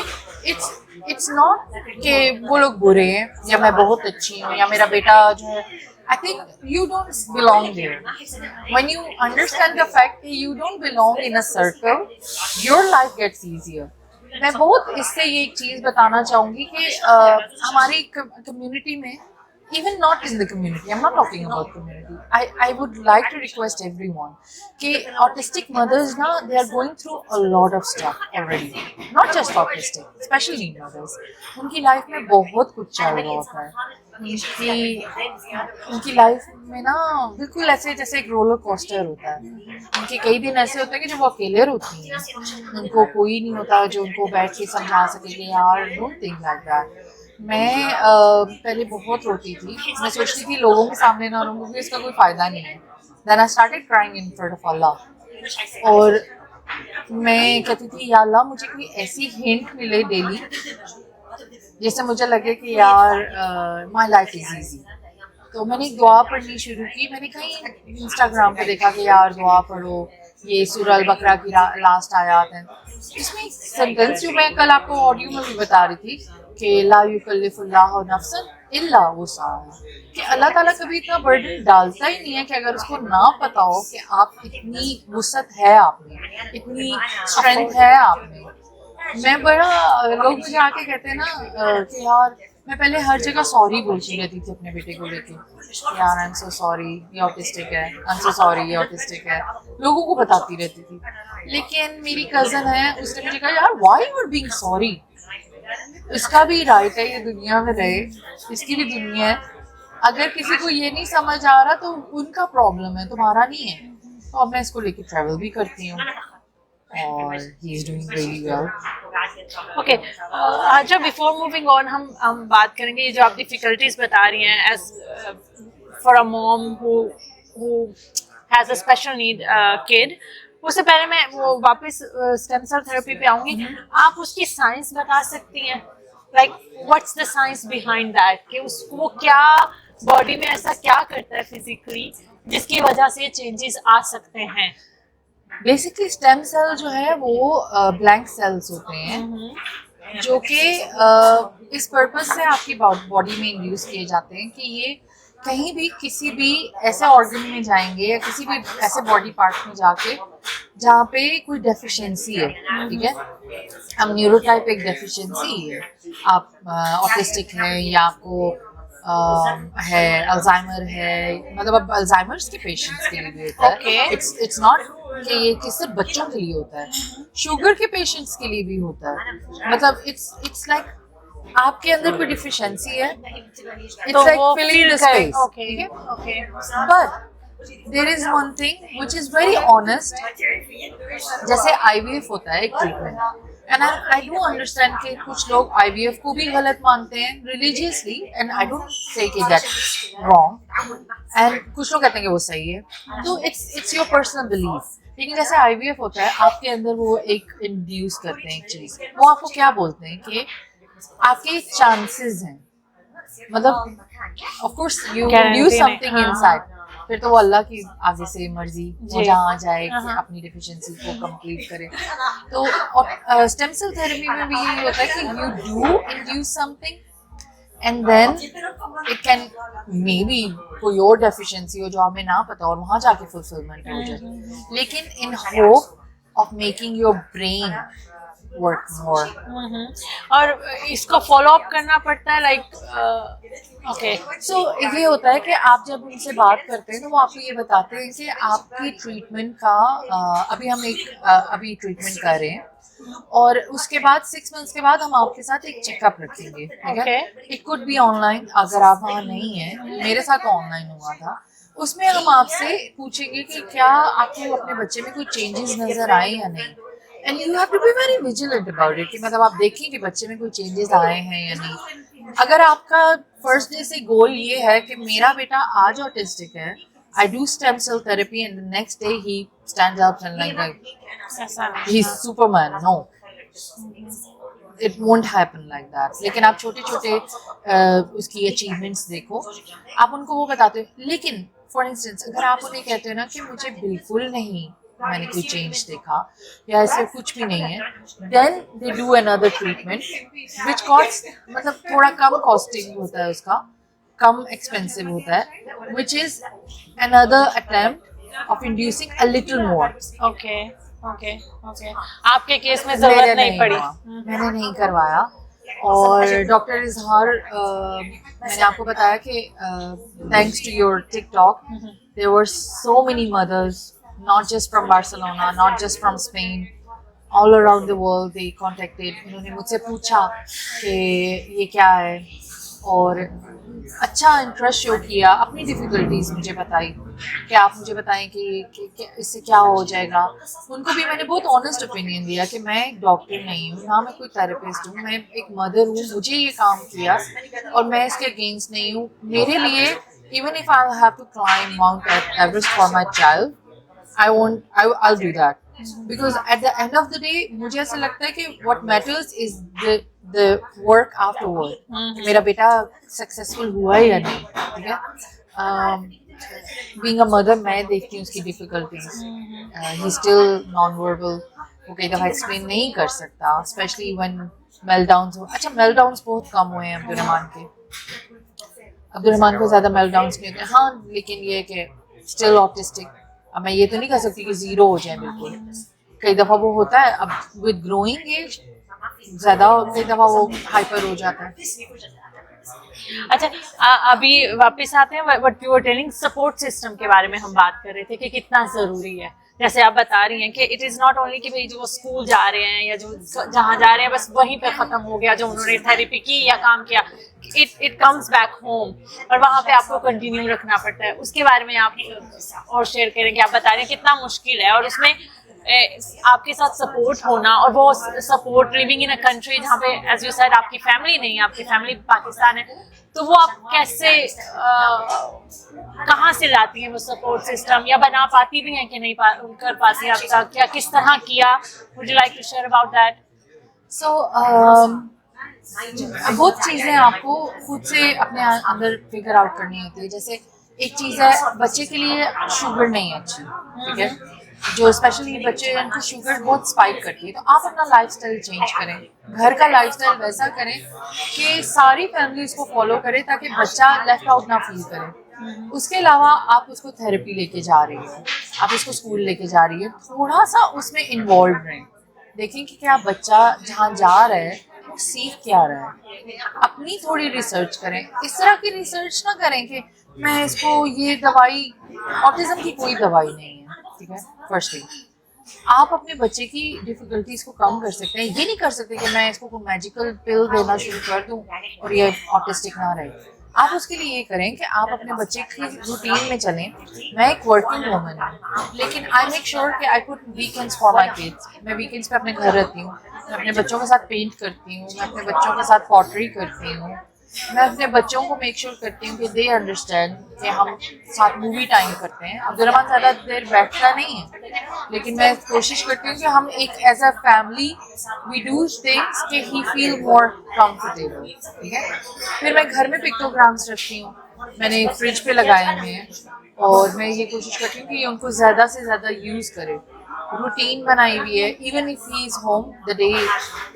इट्स नॉट कि वो लोग बुरे हैं या मैं बहुत अच्छी हूँ या मेरा बेटा जो है, I think you don't belong there. When you understand the fact that you don't belong in a circle, your life gets easier. मैं बहुत इससे ये एक चीज़ बताना चाहूँगी कि हमारी कम्युनिटी में, even not in the community, I'm not talking about community, I would like to request everyone कि autistic mothers ना, they are going through a lot of stuff already, not just autistic, special need mothers, उनकी life में बहुत कुछ चल रहा होता है। उनकी लाइफ में ना बिल्कुल ऐसे जैसे एक रोलर कोस्टर होता है। उनके कई दिन ऐसे होते हैं कि जब वो अकेले होती हैं, उनको कोई नहीं होता जो उनको बैठ के समझा सके कि यार डोंट थिंक लाइक दैट। मैं पहले बहुत रोती थी, मैं सोचती थी लोगों के सामने ना रो, क्योंकि इसका कोई फ़ायदा नहीं है। Then I started crying in front of Allah, और मैं कहती थी या अल्लाह मुझे कोई ऐसी हिंट मिले डेली जिससे मुझे लगे कि यार माई लाइफ इज़ ईजी। तो मैंने एक दुआ पढ़नी शुरू की। मैंने कहीं इंस्टाग्राम पे देखा कि यार दुआ पढ़ो, ये सूरह अल बकरा की लास्ट आयत है। इसमें एक सेंटेंस जो मैं कल आपको ऑडियो में भी बता रही थी कि ला युकल्लिफुल्लाहु नफ्सन इल्ला वुसअहा, कि अल्लाह ताला कभी इतना बर्डन डालता ही नहीं है कि अगर उसको ना पता हो कि आप इतनी वुसअत है आप में, इतनी स्ट्रेंथ है आप में। मैं बड़ा लोग मुझे आके कहते हैं ना कि यार मैं पहले हर जगह सॉरी बोलती रहती थी अपने बेटे को लेके, यार आई एम सो सॉरी ये ऑटिस्टिक है, आई एम सो सॉरी ये ऑटिस्टिक है, लोगों को बताती रहती थी। लेकिन मेरी कजन है, उसने मुझे कहा यार why you are being sorry, इसका भी राइट है ये दुनिया में रहे, इसकी भी दुनिया है। अगर किसी को ये नहीं समझ आ रहा तो उनका प्रॉब्लम है, तुम्हारा नहीं है। तो अब मैं इसको लेके ट्रैवल भी करती हूँ और he is doing really well. Okay, अच्छा बिफोर मूविंग ऑन हम बात करेंगे ये जो आप डिफिकल्टीज बता रही हैं as for a mom who has a special need kid. उससे पहले मैं वो वापस स्टेम सेल थेरेपी पे आऊंगी। आप उसकी साइंस बता सकती हैं, like what's the science behind that, कि उसको वो क्या बॉडी में ऐसा क्या करता है फिजिकली जिसकी वजह से ये चेंजेस आ सकते हैं। बेसिकली स्टेम सेल जो है वो ब्लैंक सेल्स होते हैं जो कि इस पर्पस से आपकी बॉडी में इंड्यूस किए जाते हैं कि ये कहीं भी किसी भी ऐसे ऑर्गन में जाएंगे या किसी भी ऐसे बॉडी पार्ट में जाके जहाँ पे कोई डेफिशिएंसी है, ठीक है। अब न्यूरोटाइप एक डेफिशिएंसी है, आप ऑटिस्टिक हैं या आपको है अल्जाइमर है, मतलब अब अल्जाइमर्स के पेशेंट्स के लिए भी होता है। Okay. इट्स नॉट कि ये सिर्फ बच्चों के लिए होता है, शुगर के पेशेंट्स के लिए भी होता है। मतलब इट्स लाइक आपके अंदर कोई डिफिशिएंसी है, it's like filling the space, ठीक है। But there is one thing which is very honest, जैसे आईवीएफ होता है एक treatment, and I do understand कि कुछ लोग आईवीएफ को भी गलत मानते हैं religiously, and I don't say कि दैट्स रॉन्ग, एंड कुछ लोग कहते हैं कि वो सही है। तो इट्स योर पर्सनल बिलीफ। लेकिन जैसे आईवीएफ होता है, आपके अंदर वो एक इंड्यूस करते हैं एक चीज, वो आपको क्या बोलते हैं कि आपके चांसेस हैं, मतलब of course you induce something inside, फिर तो वो अल्लाह की आगे से मर्जी वो जहाँ जाए कि अपनी डिफिशिएंसी को कंप्लीट करे। तो स्टेम सेल थेरेपी में भी यही होता है कि you do induce something and then it can may be कोई और डेफिशिएंसी हो जो हमें ना पता और वहाँ जाके फुलफिलमेंट हो जाए, लेकिन in hope of making your brain work more. और इसको फॉलो अप करना पड़ता है, लाइक ओके। सो ये होता है कि आप जब उनसे बात करते हैं तो वो आपको ये बताते हैं कि आपकी ट्रीटमेंट का अभी हम अभी ट्रीटमेंट कर रहे हैं और उसके बाद 6 मंथ्स के बाद हम आपके साथ एक चेकअप रखेंगे, ठीक है। इट कुड बी ऑनलाइन, अगर आप वहाँ नहीं हैं, मेरे साथ ऑनलाइन हुआ था। उसमें हम आपसे पूछेंगे कि क्या आपको अपने बच्चे में कोई चेंजेस नजर आए या नहीं, and you have to be very vigilant about it, कि मतलब आप देखिए कि बच्चे में कोई चेंजेस आए हैं या नहीं। अगर आपका फर्स्ट डे से गोल ये है कि मेरा बेटा आज ऑटिस्टिक है, I do stem cell therapy and the next day he stands up and like he's Superman. No, it won't happen like that. लेकिन आप छोटे छोटे उसकी अचीवमेंट्स देखो, आप उनको वो बताते हो। लेकिन फॉर इंस्टेंस अगर आप उन्हें कहते हो ना कि मुझे बिल्कुल नहीं, मैंने कोई चेंज देखा या ऐसे कुछ भी नहीं है, then they do another treatment which cost, मतलब थोड़ा कम कॉस्टिंग होता है उसका, कम एक्सपेंसिव होता है, which is another attempt of inducing a little more. Okay okay okay. आपके केस में जरूरत नहीं पड़ी? मैंने नहीं करवाया। और डॉक्टर इजहार, मैंने आपको बताया कि thanks to your TikTok there were so many mothers, not just from Barcelona, not just from Spain, all around the world they contacted। उन्होंने मुझसे पूछा कि ये क्या है और अच्छा इंटरेस्ट शो किया, अपनी डिफिकल्टीज मुझे बताई कि आप मुझे बताएं कि इससे क्या हो जाएगा। उनको भी मैंने बहुत ऑनेस्ट ओपिनियन दिया कि मैं एक डॉक्टर नहीं हूँ, ना मैं कोई थेरेपिस्ट हूँ, मैं एक मदर हूँ, मुझे ये काम किया और मैं इसके अगेंस्ट नहीं हूँ। मेरे लिए even if I have to climb Mount Everest for my child, I'll do that, because at the end of the day मुझे ऐसा लगता है कि what matters is the work afterward, कि मेरा बेटा सक्सेसफुल हुआ है या नहीं, ठीक है। बीइंग अ मदर मैं देखती हूँ उसकी difficulties, he still non verbal, वो कई दफ़ा एक्सप्लेन नहीं कर सकता, स्पेशली व्हेन मेल्टडाउन्स हो। अच्छा, मेल्टडाउन्स बहुत कम हुए हैं अब्दुर्रहमान के, अब्दुर्रहमान को ज़्यादा मेल्टडाउन्स नहीं होते, हाँ, लेकिन ये कि स्टिल ऑटिस्टिक। अब मैं ये तो नहीं कह सकती कि ज़ीरो हो जाए बिल्कुल, कई दफ़ा वो होता है, अब विद ग्रोइंग एज ज़्यादा कई दफ़ा वो हाइपर हो जाता है। अच्छा, अभी वापस आते हैं what you were telling, support system के बारे में हम बात कर रहे थे कि कितना जरूरी है। जैसे आप बता रही हैं कि इट इज नॉट ओनली कि भाई जो स्कूल जा रहे हैं या जो जहाँ जा रहे हैं बस वहीं पे खत्म हो गया, जो उन्होंने थेरेपी की या काम किया, इट कम्स बैक होम और वहाँ पे आपको कंटिन्यू रखना पड़ता है। उसके बारे में आप और शेयर करेंगे। आप बता रहे हैं कितना मुश्किल है और उसमें आपके साथ सपोर्ट होना, और वो support living in a country जहाँ पे एज यू सेड आपकी फैमिली नहीं है, आपकी फैमिली पाकिस्तान है, तो वो आप कैसे कहाँ से लाती हैं वो सपोर्ट सिस्टम, या बना पाती भी हैं कि नहीं कर पाती आप तक, क्या किस तरह किया? Would you like to share about that? So बहुत चीज़ें आपको खुद से अपने अंदर फिगर आउट करनी होती है। जैसे एक चीज़ है, बच्चे के लिए शुगर नहीं अच्छी, ठीक है, जो स्पेशली बच्चे उनको शुगर बहुत स्पाइक करती है, तो आप अपना लाइफस्टाइल चेंज करें, घर का लाइफस्टाइल वैसा करें कि सारी फैमिली उसको फॉलो करे ताकि बच्चा लेफ्ट आउट ना फील करे। उसके अलावा आप उसको थेरेपी लेके जा रही हो, आप उसको स्कूल लेके जा रही है, थोड़ा सा उसमें इन्वॉल्व रहें, देखें कि क्या बच्चा जहाँ जा रहा है वो सीख क्या रहा है, अपनी थोड़ी रिसर्च करें। इस तरह की रिसर्च ना करें कि मैं इसको ये दवाई, ऑटिज्म की कोई दवाई नहीं है, ठीक है। फर्स्टली आप अपने बच्चे की डिफिकल्टीज को कम कर सकते हैं, ये नहीं कर सकते कि मैं इसको कोई मैजिकल पिल देना शुरू कर दूं और ये ऑटिस्टिक ना रहे। आप उसके लिए ये करें कि आप अपने बच्चे की रूटीन में चलें। मैं एक वर्किंग वूमन हूँ, लेकिन आई मेक श्योर कि I put weekends for my kids. मैं वीकेंड्स पे अपने घर रहती हूँ, मैं अपने बच्चों के साथ पेंट करती हूँ, मैं अपने बच्चों के साथ पॉटरी करती हूँ, मैं अपने बच्चों को मेक श्योर करती हूँ कि दे अंडरस्टैंड कि हम साथ मूवी टाइम करते हैं। अब्दुर्रहमान ज़्यादा देर बैठता नहीं है, लेकिन मैं कोशिश करती हूँ कि हम एक as a family we do things कि ही फील मोर कंफर्टेबल, ठीक है। फिर मैं घर में पिक्टोग्राम्स रखती हूँ, मैंने फ्रिज पे लगाए हुए हैं, और मैं ये कोशिश करती हूँ कि उनको ज़्यादा से ज़्यादा यूज़ करें। रूटीन बनाई हुई है, even if he is home the day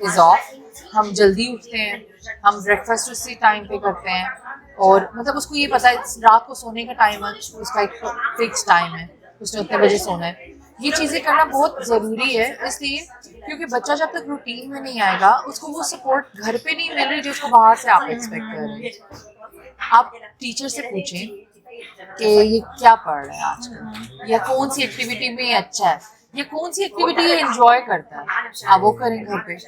is of, हम जल्दी उठते हैं, हम ब्रेकफास्ट उसी टाइम पे करते हैं, और मतलब उसको ये पता है रात को सोने का टाइम है, उसका एक फिक्स टाइम है, उसने उतने बजे सोना है। ये चीज़ें करना बहुत ज़रूरी है, इसलिए क्योंकि बच्चा जब तक रूटीन में नहीं आएगा उसको वो सपोर्ट घर पे नहीं मिल रही जो उसको बाहर से आप एक्सपेक्ट कर रहे हैं। आप टीचर से पूछें कि ये क्या पढ़ रहा है आजकल, या कौन सी एक्टिविटी में अच्छा है, या कौन सी एक्टिविटी ये एंजॉय करता है, आप वो करें घर पे।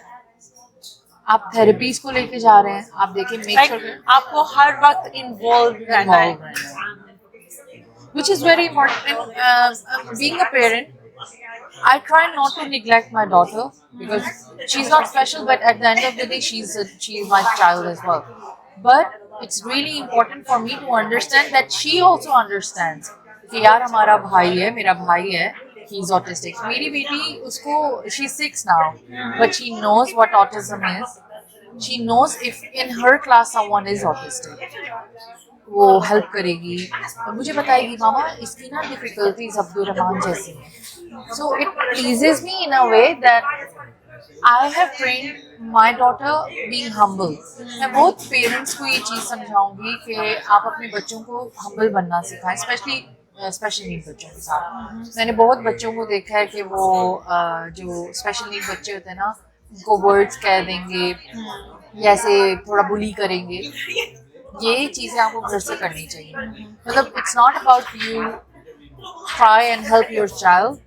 आप थेरेपीज को लेके जा रहे हैं, आप देखें मेक श्योर आपको हर वक्त इन्वॉल्व रहना है, which is very important. Being a parent, I try not to neglect my daughter because she's not special, but at the end of the day, she's my child as well. But it's really important for me to understand that she also understands कि यार हमारा भाई है, मेरा भाई है, he's autistic. मेरी बेटी उसको she's 6 now, but she knows what autism is. She knows if in her class someone is autistic. वो हेल्प करेगी और मुझे बताएगी मामा इसकी ना डिफिकल्टीज अब्दुर्रहमान जैसी हैं। So it pleases me in a way that I have trained my daughter being humble. मैं बहुत पेरेंट्स को ये चीज़ समझाऊंगी कि आप अपने बच्चों को हम्बल बनना सिखाएं, स्पेशली स्पेशल नीड बच्चों के साथ। मैंने बहुत बच्चों को देखा है कि वो जो स्पेशल नीड बच्चे होते हैं ना, उनको वर्ड्स कह देंगे या ऐसे थोड़ा बुली करेंगे। ये चीज़ें आपको घर से करनी चाहिए। मतलब it's not about you try and help your child,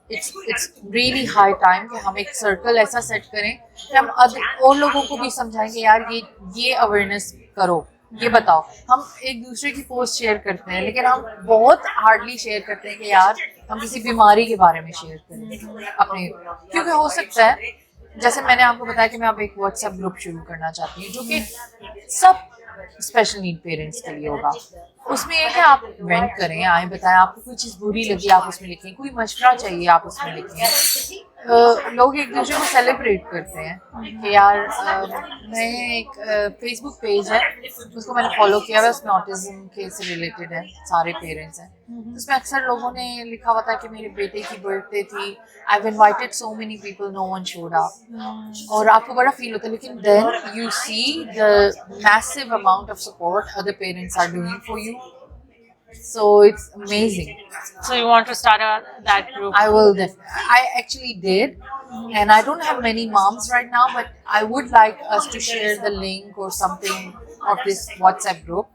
it's really high time कि हम एक सर्कल ऐसा सेट करें कि हम और लोगों को भी समझाएं कि यार ये अवेयरनेस करो, ये बताओ। हम एक दूसरे की पोस्ट शेयर करते हैं, लेकिन हम बहुत हार्डली शेयर करते हैं कि यार हम किसी बीमारी के बारे में शेयर करें अपने, क्योंकि हो सकता है जैसे मैंने आपको बताया कि मैं अब एक व्हाट्सएप ग्रुप शुरू करना चाहती हूँ जो कि सब स्पेशल नीड पेरेंट्स के लिए होगा। उसमें एक है आप वेंट करें, आए बताएं, आपको कोई चीज़ बुरी लगी आप उसमें लिखें, कोई मशवरा चाहिए आप उसमें लिखें, लोग एक दूसरे को सेलिब्रेट करते हैं कि यार मैं एक फेसबुक पेज है उसको मैंने फॉलो किया हुआ है, उसमें ऑटिज्म के से रिलेटेड है, सारे पेरेंट्स हैं। तो उसमें अक्सर लोगों ने लिखा हुआ था कि मेरे बेटे की बर्थडे थी, I have invited so many people, no one showed up, और आपको बड़ा फील होता है। लेकिन then you see the massive amount of support other parents are doing for you, so it's amazing. So you want to start that group? I will definitely. I actually did, and I don't have many moms right now, but I would like us to share the link or something of this WhatsApp group.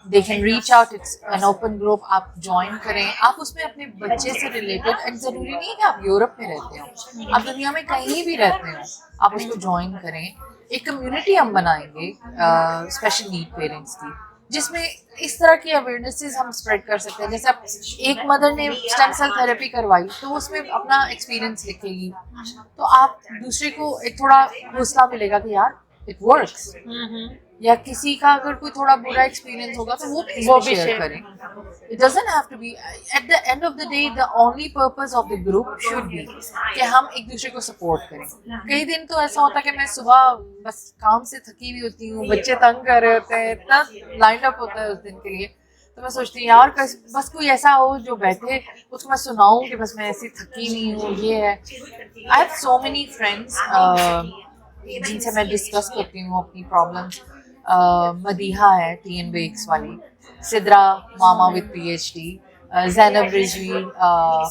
They can reach out. It's an open group. आप join करें. आप उसमें अपने बच्चे से related, and जरूरी नहीं है कि आप यूरोप में रहते हो, आप दुनिया में कहीं भी रहते हो, आप उसको join करें। एक community हम बनाएंगे special need parents की, जिसमें इस तरह की अवेयरनेसेस हम स्प्रेड कर सकते हैं। जैसे अब एक मदर ने स्टेम सेल थेरेपी करवाई तो उसमें अपना एक्सपीरियंस लिखेगी, तो आप दूसरे को एक थोड़ा हौसला मिलेगा कि यार इट वर्क्स। या किसी का अगर कोई थोड़ा बुरा एक्सपीरियंस होगा तो वो भी शेयर करें। It doesn't have to be, at the end of the day the only purpose of the group should be कि हम एक दूसरे को सपोर्ट करें। कई दिन तो ऐसा होता है कि मैं सुबह बस काम से थकी हुई होती हूँ, बच्चे तंग कर रहे होते हैं, इतना लाइन अप होता है उस दिन के लिए, तो मैं सोचती हूँ यार बस कोई ऐसा हो जो बैठे, उसको मैं सुनाऊँ कि बस मैं ऐसी थकी हुई हूँ, ये है। I have so many friends जिनसे मैं डिस्कस करती हूँ अपनी प्रॉब्लम्स। मदीहा है TN बेक्स वाली, सिद्रा मामा with PhD, Zainab Rizvi,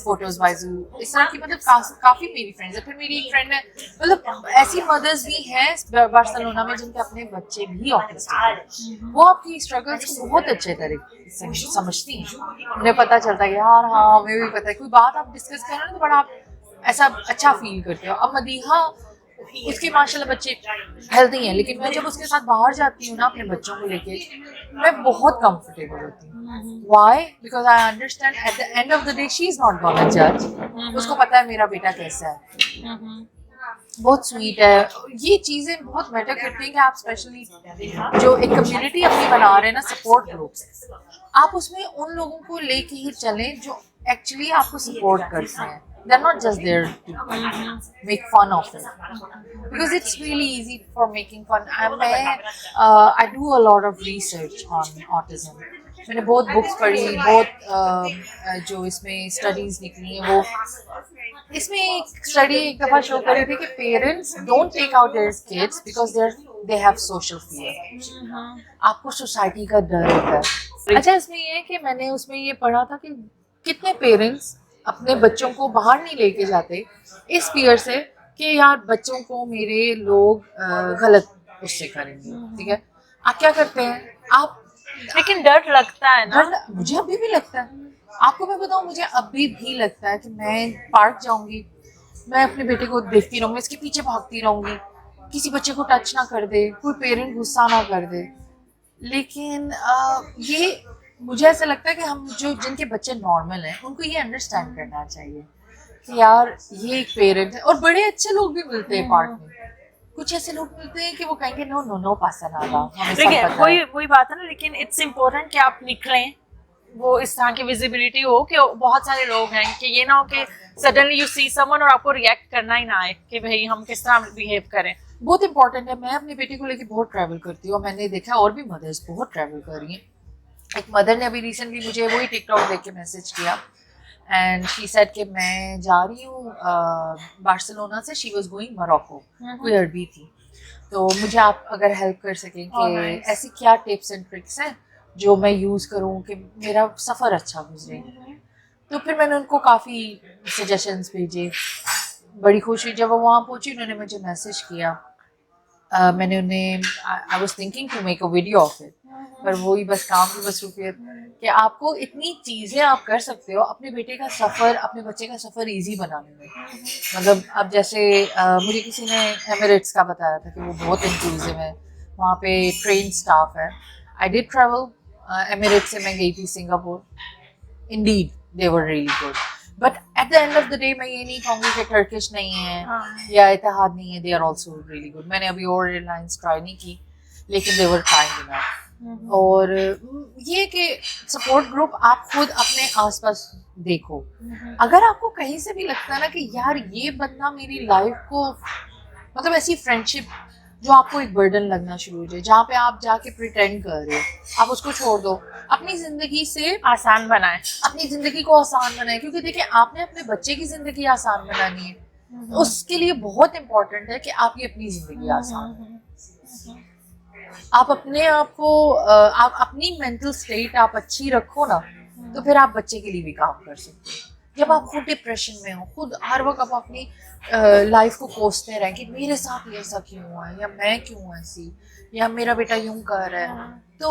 photos Baiju, इस तरह की मतलब काफी मेरी फ्रेंड्स है। फिर मेरी एक फ्रेंड है, मतलब ऐसी मदर्स भी हैं बार्सिलोना में जिनके अपने बच्चे भी ऑटिस्टिक हैं, वो आपकी स्ट्रगल्स को बहुत अच्छे तरीके से समझती हैं। उन्हें पता चलता है यार हाँ हमें भी पता है, कोई बात आप डिस्कस कर रहे हो तो बड़ा आप ऐसा अच्छा फील करते हो। अब मदीहा उसके माशाल्लाह बच्चे हेल्दी हैं, लेकिन मैं जब उसके साथ बाहर जाती हूँ ना अपने बच्चों को लेके, मैं बहुत कंफर्टेबल होती हूँ। Why? Because I understand at the end of the day she is not gonna जज। उसको पता है मेरा बेटा कैसा है, बहुत स्वीट है। ये चीजें बहुत मैटर करती हैं कि आप स्पेशली जो एक कम्युनिटी अपनी बना रहे हैं ना, सपोर्ट ग्रुप्स, आप उसमें उन लोगों को लेके ही चलें जो एक्चुअली आपको सपोर्ट करते हैं। They're not just there to make fun of it, because it's really easy for making fun. I do a lot of research on autism. मैंने बहुत बुक्स पढ़ी, बहुत जो इसमें स्टडीज निकली हैं, वो इसमें एक स्टडी एक दफा शो कर रही थी कि parents don't take out their kids because they have social fear. आपको सोसाइटी का डर होता है। अच्छा, इसमें ये है कि मैंने उसमें ये पढ़ा था कि कितने पेरेंट्स अपने बच्चों को बाहर नहीं लेके जाते इस फियर से कि यार बच्चों को मेरे लोग गलत उससे करेंगे। ठीक है, आप क्या करते हैं आप, लेकिन डर लगता है ना। डर मुझे अभी भी लगता है, आपको मैं बताऊं, मुझे अभी भी लगता है कि मैं पार्क जाऊंगी, मैं अपने बेटे को देखती रहूंगी, इसके पीछे भागती रहूंगी, किसी बच्चे को टच ना कर दे, कोई पेरेंट गुस्सा ना कर दे। लेकिन ये मुझे ऐसा लगता है कि हम जो जिनके बच्चे नॉर्मल हैं उनको ये अंडरस्टैंड करना चाहिए कि यार ये एक पेरेंट है। और बड़े अच्छे लोग भी मिलते हैं पार्क में, कुछ ऐसे लोग मिलते हैं कि वो कहेंगे नो नो नो पासा नाला, लेकिन वही बात है ना। लेकिन इट्स इम्पोर्टेंट कि आप निकलें, वो इस तरह की विजिबिलिटी हो कि बहुत सारे लोग हैं, कि ये ना हो कि सडनली यू सी समवन और आपको रिएक्ट करना ही ना आए कि भाई हम किस तरह बिहेव करें। बहुत इंपॉर्टेंट है। मैं अपने बेटे को लेके बहुत ट्रैवल करती हूँ और मैंने देखा और भी मदर्स बहुत ट्रैवल कर रही हैं। एक मदर ने अभी रिसेंटली मुझे वही टिकटॉक देख के मैसेज किया एंड शी सेड कि मैं जा रही हूँ बार्सिलोना से, शी वाज गोइंग मोरक्को, कोई अरबी थी, तो मुझे आप अगर हेल्प कर सकें कि ऐसी क्या टिप्स एंड ट्रिक्स हैं जो मैं यूज़ करूँ कि मेरा सफ़र अच्छा गुजरे। तो फिर मैंने उनको काफ़ी सजेशंस भेजे। बड़ी खुश हुई जब वो वहाँ पहुँची, उन्होंने मुझे मैसेज किया। मैंने उन्हें I was thinking to make a video of it, पर वही बस काम की मसरूफियत कि आपको इतनी चीज़ें आप कर सकते हो अपने बेटे का सफ़र, अपने बच्चे का सफ़र इजी बनाने में। मतलब अब जैसे मुझे किसी ने एमिरेट्स का बताया था कि वो बहुत इंक्लूसिव है, वहाँ पे ट्रेन स्टाफ है। आई डिड ट्रैवल एमिरेट्स से मैं गई थी Singapore, Indeed they were really good, but at the end of the day मैं ये नहीं कहूँगी कि टर्किश नहीं है या इतिहाद नहीं है, they are also really good. मैंने अभी और एयरलाइंस ट्राई नहीं की, लेकिन दे वर काइंड इनफ। और ये कि सपोर्ट ग्रुप आप खुद अपने आसपास देखो। अगर आपको कहीं से भी लगता है ना कि यार ये बंदा मेरी लाइफ को, मतलब ऐसी फ्रेंडशिप जो आपको एक बर्डन लगना शुरू हो जाए, जहाँ पे आप जाके प्रिटेंड कर रहे हो, आप उसको छोड़ दो। अपनी जिंदगी से आसान बनाए, अपनी जिंदगी को आसान बनाए, क्योंकि देखिए आपने अपने बच्चे की जिंदगी आसान बनानी है, उसके लिए बहुत इंपॉर्टेंट है कि आपकी अपनी जिंदगी आसान, आप अपने आप को आप अपनी मेंटल स्टेट आप अच्छी रखो ना, तो फिर आप बच्चे के लिए भी काम कर सकते हो। जब आप खुद डिप्रेशन में हो, खुद हर वक्त आप अपनी लाइफ को कोसते रहें कि मेरे साथ ये ऐसा क्यों हुआ है, या मैं क्यों ऐसी, या मेरा बेटा यूं कर रहा है, तो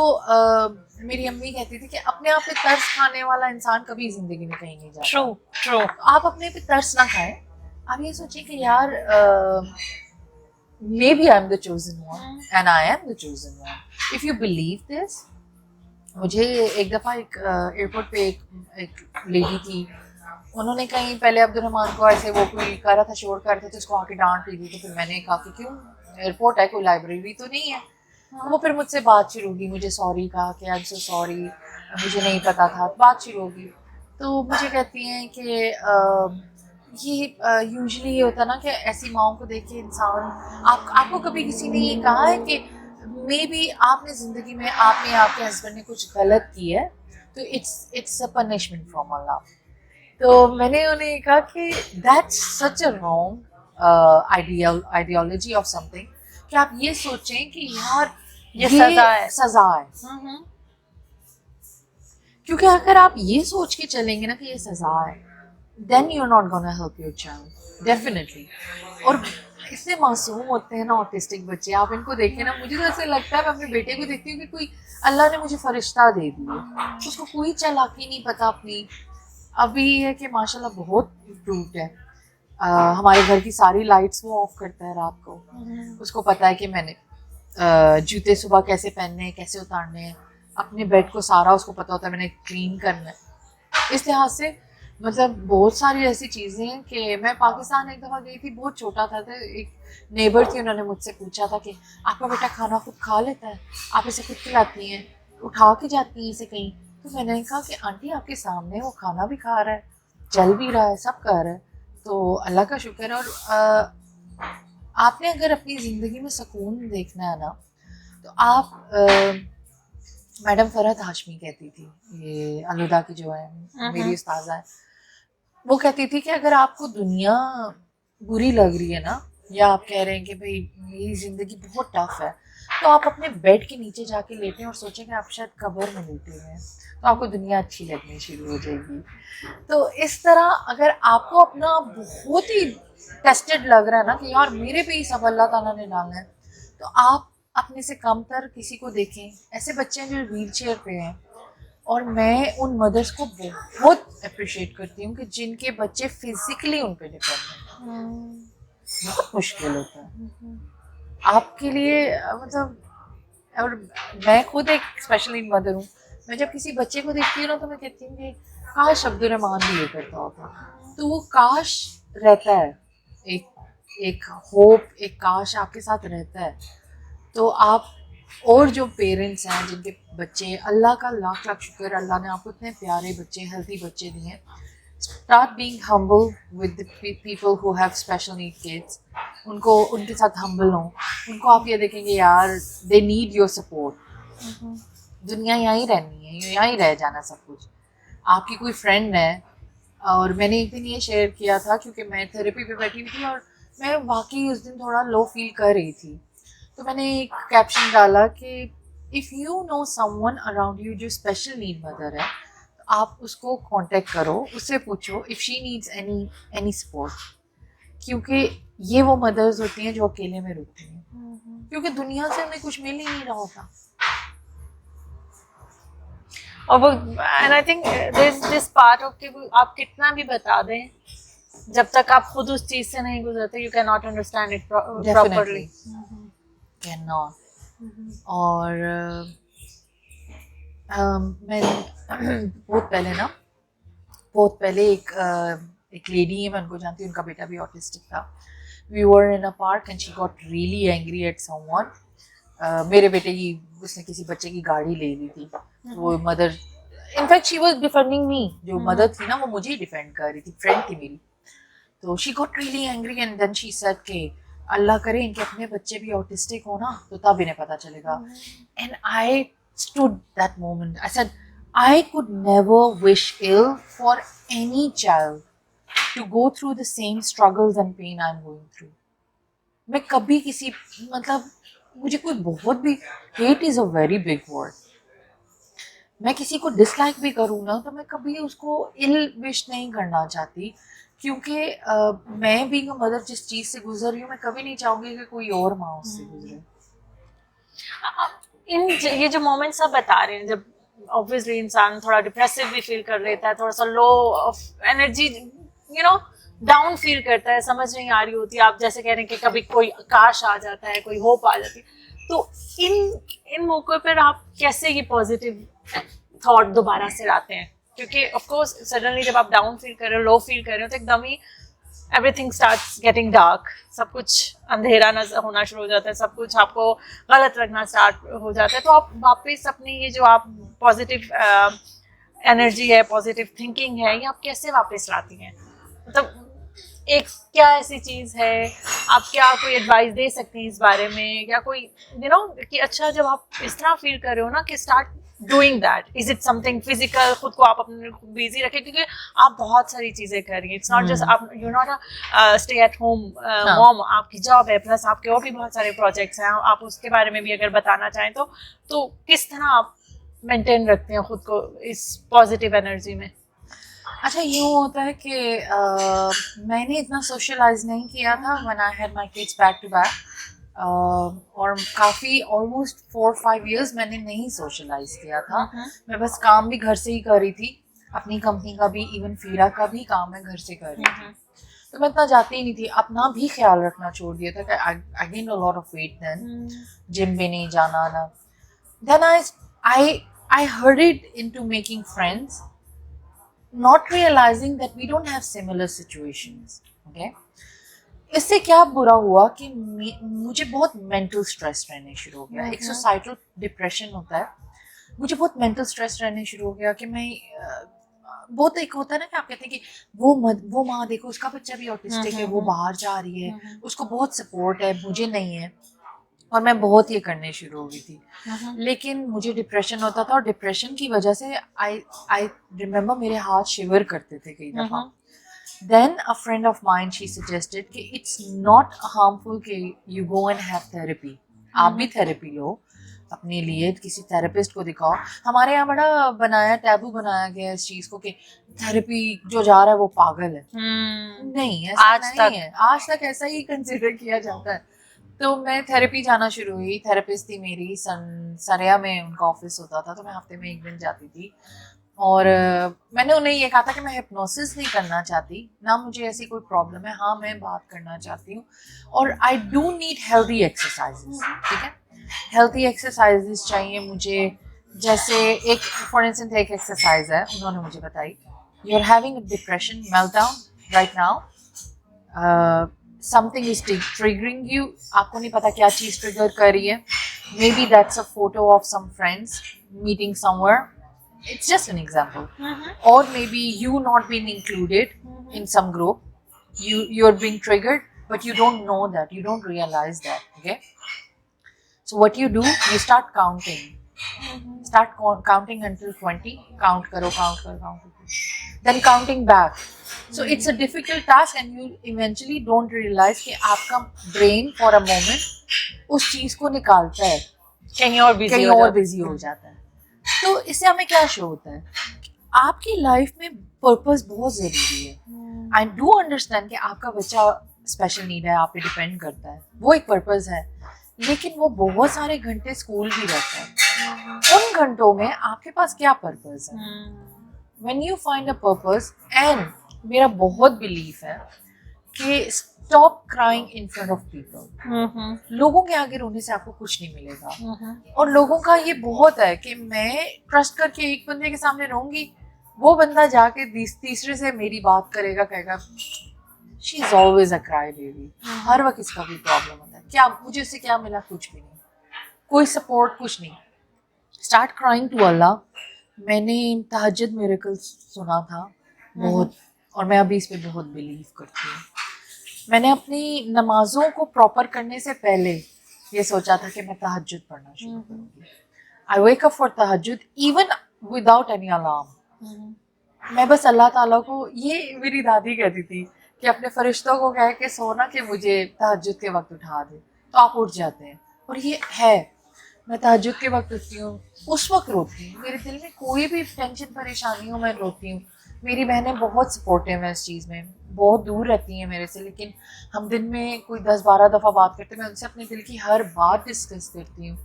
मेरी अम्मी कहती थी कि अपने आप पे तरस खाने वाला इंसान कभी जिंदगी में कहीं नहीं जाता। True true. आप अपने पे तरस ना खाएं, आप ये सोचिए कि यार maybe I'm the chosen one and I am the chosen one. If you believe this, मुझे एक दफ़ा एक एयरपोर्ट पे एक लेडी थी, उन्होंने कहीं पहले अब्दुलरहमान को ऐसे वो कोई कर रहा था, शोर कर रहा था, तो उसको आके डांट रही थी। तो फिर मैंने कहा कि क्यों, एयरपोर्ट है, कोई लाइब्रेरी तो नहीं है। वो फिर मुझसे बात शुरू होगी, मुझे सॉरी कहा कि आई एम सो सॉरी, मुझे नहीं पता था, बात शुरू होगी। तो मुझे कहती हैं कि ये यूजुअली ये होता है ना कि ऐसी माओं को देख के इंसान, आपको कभी किसी ने ये कहा है कि मे बी आपने ज़िंदगी में आपने आपके हस्बैंड ने कुछ गलत की है, तो इट्स अ पनिशमेंट फ्रॉम अल्लाह। तो मैंने उन्हें कहा कि that's such a wrong ideology of something, कि आप ये सोचें कि यार ये सजा है, सजा है। क्योंकि अगर आप ये सोच के चलेंगे ना कि ये सजा है, then you're not gonna help your child, definitely। और इतने मासूम होते हैं ना ऑटिस्टिक बच्चे, आप इनको देखें ना, मुझे तो ऐसे लगता है, मैं अपने बेटे को देखती हूँ कि कोई अल्लाह ने मुझे फरिश्ता दे दिया, उसको कोई चालाकी नहीं पता अपनी। अभी है कि माशाल्लाह बहुत इम्प्रूव्ड है, हमारे घर की सारी लाइट्स वो ऑफ करता है रात को, उसको पता है कि मैंने जूते सुबह कैसे पहनने हैं, कैसे उतारने हैं, अपने बेड को सारा उसको पता होता है मैंने क्लीन करना है। इस लिहाज से मतलब बहुत सारी ऐसी चीज़ें हैं कि मैं पाकिस्तान एक दफ़ा गई थी, बहुत छोटा था, तो एक नेबर थी, उन्होंने मुझसे पूछा था कि आपका बेटा खाना खुद खा लेता है, आप इसे खुद खिलाती हैं, उठा के जाती हैं इसे कहीं? तो मैंने कहा कि आंटी आपके सामने वो खाना भी खा रहा है, चल भी रहा है, सब कर रहा है, तो अल्लाह का शुक्र है। और आपने अगर अपनी ज़िंदगी में सुकून देखना है ना, तो आप मैडम फरहत हाशमी कहती थी, ये अलहुदा की जो है मेरी उस्ताज़ा है, वो कहती थी कि अगर आपको दुनिया बुरी लग रही है ना, या आप कह रहे हैं कि भाई मेरी ज़िंदगी बहुत टफ है, तो आप अपने बेड के नीचे जाके लेटें और सोचें कि आप शायद कब्र में लेटे हुए हैं, तो आपको दुनिया अच्छी लगनी शुरू हो जाएगी। तो इस तरह अगर आपको अपना बहुत ही टेस्टेड लग रहा है ना कि यार मेरे पे ही सब अल्लाह ताला ने डालना है, तो आप अपने से कमतर किसी को देखें। ऐसे बच्चे हैं जो व्हील चेयर पे हैं, और मैं उन मदर्स को बहुत अप्रिशिएट करती हूँ कि जिनके बच्चे फिजिकली उन पे डिपेंडेंट हैं। बहुत मुश्किल होता है आपके लिए, मतलब। और मैं खुद एक स्पेशली मदर हूँ, मैं जब किसी बच्चे को देखती हूँ ना, तो मैं कहती हूँ कि काश अब्दुलरहमान भी ये करता होता, तो वो काश रहता है, एक होप, एक काश आपके साथ रहता है। तो आप और जो पेरेंट्स हैं जिनके बच्चे, अल्लाह का लाख लाख शुक्र, अल्लाह ने आपको इतने प्यारे बच्चे, हेल्थी बच्चे दिए, start being humble with the people who have special need kids. उनको उनके साथ हम्बल हो, उनको आप ये देखेंगे यार दे नीड योर सपोर्ट। दुनिया यहाँ ही रहनी है, यहाँ ही रह जाना सब कुछ। आपकी कोई फ्रेंड है, और मैंने एक दिन ये शेयर किया था क्योंकि मैं थेरेपी पे बैठी हुई थी और मैं वाकई उस दिन थोड़ा लो फील कर रही थी, तो मैंने एक कैप्शन डाला कि if you know someone around you जो स्पेशल नीड मदर है, तो आप उसको कांटेक्ट करो, उससे पूछो if she needs any support, क्योंकि ये वो मदर्स होती हैं जो अकेले में रुकती हैं, क्योंकि दुनिया से हमें कुछ मिल ही नहीं रहा होता। और वो, and I think this part of कि आप कितना भी बता दें, जब तक आप खुद उस चीज से नहीं गुजरते, you can not understand it properly, can not. और मैं बहुत पहले एक लेडी है, मैं उनको जानती हूँ, उनका बेटा भी ऑटिस्टिक था। We were in a park and she got really angry at someone, मेरे बेटे की उसने किसी बच्चे की गाड़ी ले ली थी, वो mother in fact she was defending me, जो मदर थी ना वो मुझे ही डिफेंड कर रही थी, फ्रेंड थी मेरी। तो she got really angry and then she said कि अल्लाह करे इनके अपने बच्चे भी ऑटिस्टिक हो ना तो तब इन्हें पता चलेगा। And I stood that moment, I said I could never wish ill for any child to go through the same struggles and pain I am going through. मैं कभी किसी मतलब मुझे कोई बहुत भी, hate is a very big word, मैं किसी को डिसलाइक भी करूँ ना तो मैं कभी उसको इल विश नहीं करना चाहती, क्योंकि मैं भी मदर जिस चीज़ से गुजर रही हूँ मैं कभी नहीं चाहूँगी कि कोई और माँ उससे गुजरे। ये जो मोमेंट्स आप बता रहे हैं, जब ऑब्वियसली इंसान थोड़ा डिप्रेसिव भी फील कर लेता है, थोड़ा सा लो ऑफ एनर्जी, डाउन फील करता है, समझ नहीं आ रही होती, आप जैसे कह रहे हैं कि कभी कोई काश आ जाता है, कोई होप आ जाती है, तो इन मौकों पर आप कैसे ये पॉजिटिव थॉट दोबारा से लाते हैं? क्योंकि ऑफ कोर्स सडनली जब आप डाउन फील कर रहे हो, लो फील कर रहे हो, तो एकदम ही एवरीथिंग स्टार्ट्स गेटिंग डार्क, सब कुछ अंधेरा नजर होना शुरू हो जाता है, सब कुछ आपको गलत लगना स्टार्ट हो जाता है, तो आप वापस अपनी ये जो आप पॉजिटिव एनर्जी है, पॉजिटिव थिंकिंग है, ये आप कैसे वापस लाती हैं? मतलब एक क्या ऐसी चीज है, आप क्या कोई एडवाइस दे सकती हैं इस बारे में, या कोई कि अच्छा जब आप इस तरह फील कर रहे हो ना कि start doing that, is it something physical, खुद को आप अपने बिजी रखें, क्योंकि आप बहुत सारी चीजें कर रही हैं, इट्स नॉट जस्ट आप you not a stay at home mom, आपकी जॉब है, प्लस आपके और भी बहुत सारे प्रोजेक्ट्स हैं, आप उसके बारे में भी अगर बताना चाहें तो किस तरह आप मेंटेन रखते हैं खुद को इस पॉजिटिव एनर्जी में? अच्छा यूँ होता है कि मैंने इतना सोशलाइज नहीं किया था when I had my kids back to back, और काफ़ी ऑलमोस्ट 4-5 years मैंने नहीं सोशलाइज किया था। मैं बस काम भी घर से ही कर रही थी, अपनी कंपनी का भी, इवन फीरा का भी काम मैं घर से कर रही थी, तो मैं इतना जाती ही नहीं थी, अपना भी ख्याल रखना छोड़ दिया था कि I gain a lot of weight then, gym भी नहीं जाना ना। Then I hurried into making friends, not realizing that we don't have similar situations, okay? इससे क्या बुरा हुआ कि मुझे बहुत मेंटल स्ट्रेस रहने शुरू हो गया, एक सोसाइटल डिप्रेशन होता है, मुझे बहुत मेंटल स्ट्रेस रहने शुरू हो गया कि मैं बहुत, एक होता है ना कि आप कहते हैं कि वो माँ देखो उसका बच्चा भी ऑटिस्टिक है, वो बाहर जा रही है, उसको बहुत सपोर्ट है, मुझे नहीं है, और मैं बहुत ये करने शुरू हो गई थी। लेकिन मुझे डिप्रेशन होता था, और डिप्रेशन की वजह से आई रिमेम्बर मेरे हाथ शिवर करते थे कई दफ़ा। Then a friend of mind she suggested कि इट्स नॉट हार्मफुल कि you go and have therapy, आप भी थेरेपी लो अपने लिए, किसी थेरेपिस्ट को दिखाओ। हमारे यहाँ बड़ा टैबू बनाया गया है इस चीज़ को कि थेरेपी जो जा रहा है वो पागल है। नहीं, ऐसा नहीं है, आज तक ऐसा ही कंसिडर किया जाता है। तो मैं थेरेपी जाना शुरू हुई, थेरेपिस्ट थी मेरी, सरिया में उनका ऑफिस होता था, तो मैं हफ्ते में 1 दिन जाती थी, और मैंने उन्हें ये कहा था कि मैं हिप्नोसिस नहीं करना चाहती, ना मुझे ऐसी कोई प्रॉब्लम है, हाँ मैं बात करना चाहती हूँ, और I do need healthy exercises, ठीक है, हेल्दी एक्सरसाइजेस चाहिए मुझे। जैसे एक फॉर इंस्टेंस एक एक्सरसाइज है उन्होंने मुझे बताई, you are having a depression meltdown right now, something is triggering you, आपको नहीं पता क्या चीज़ ट्रिगर कर रही है, maybe that's a photo of some friends meeting somewhere, it's just an example, or maybe you not being included in some group, you're being triggered but you don't know that, you don't realize that, okay? So what you do, you start counting, counting until 20, count karo, then counting back. So it's a difficult task and you eventually don't realize कि आपका brain for a moment उस चीज को निकालता है, कहीं और busy हो जाता है। तो इससे हमें क्या शो होता है, आपकी लाइफ में पर्पस बहुत जरूरी है। आई डू अंडरस्टैंड कि आपका बच्चा स्पेशल नीड है, आप पे डिपेंड करता है, वो एक पर्पस है, लेकिन वो बहुत सारे घंटे स्कूल भी रहता है, उन घंटों में आपके पास क्या पर्पस है? When you find a purpose, and मेरा बहुत बिलीफ है कि stop crying in front of people, लोगों के आगे रोने से आपको कुछ नहीं मिलेगा, और लोगों का ये बहुत है कि मैं ट्रस्ट करके एक बंदे के सामने रहूंगी, वो बंदा जाके तीसरे से मेरी बात करेगा, कहेगा she is always a cry baby, हर वक्त इसका भी प्रॉब्लम होता है, क्या मुझे उससे क्या मिला, कुछ भी नहीं। कोई सपोर्ट कुछ नहीं. Start crying to Allah. मैंने तहज्जुद मिरेकल्स सुना था बहुत, और मैं अभी इस पे बहुत बिलीव करती हूँ. मैंने अपनी नमाजों को प्रॉपर करने से पहले ये सोचा था कि मैं तहज्जुद पढ़ना शुरू करूँगी. आई वेक अप फॉर तहज्जुद इवन विदाउट एनी अलार्म. मैं बस अल्लाह ताला को, ये मेरी दादी कहती थी कि अपने फरिश्तों को कह के सोना कि मुझे तहज्जुद के वक्त उठा दे, तो आप उठ जाते हैं. और ये है, मैं तहज्जुद के वक्त उठती हूँ, उस वक्त रोती हूँ. मेरे दिल में कोई भी टेंशन परेशानी हो, मैं रोती हूँ. मेरी बहनें बहुत सपोर्टिव हैं इस चीज़ में, बहुत दूर रहती हैं मेरे से, लेकिन हम दिन में कोई 10-12 दफ़ा बात करते हैं. मैं उनसे अपने दिल की हर बात डिस्कस करती हूँ,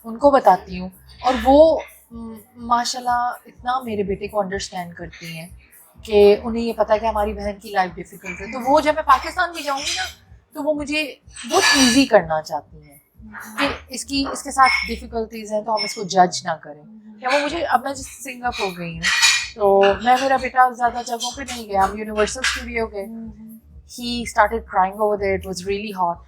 उनको बताती हूँ, और वो माशाल्लाह इतना मेरे बेटे को अंडरस्टैंड करती हैं कि उन्हें ये पता है कि हमारी बहन की लाइफ डिफ़िकल्ट है. तो वो जब मैं पाकिस्तान भी जाऊँगी ना, तो वो मुझे बहुत ईजी करना चाहती हैं कि इसके साथ डिफ़िकल्टीज़ हैं तो हम इसको जज ना करें. या वो मुझे, अब मैं जिस सिंगापुर गई हूँ, तो मैं, मेरा बेटा ज़्यादा जगहों पे नहीं गया. हम यूनिवर्सल स्टूडियो गए. He started crying over there. It was really hot.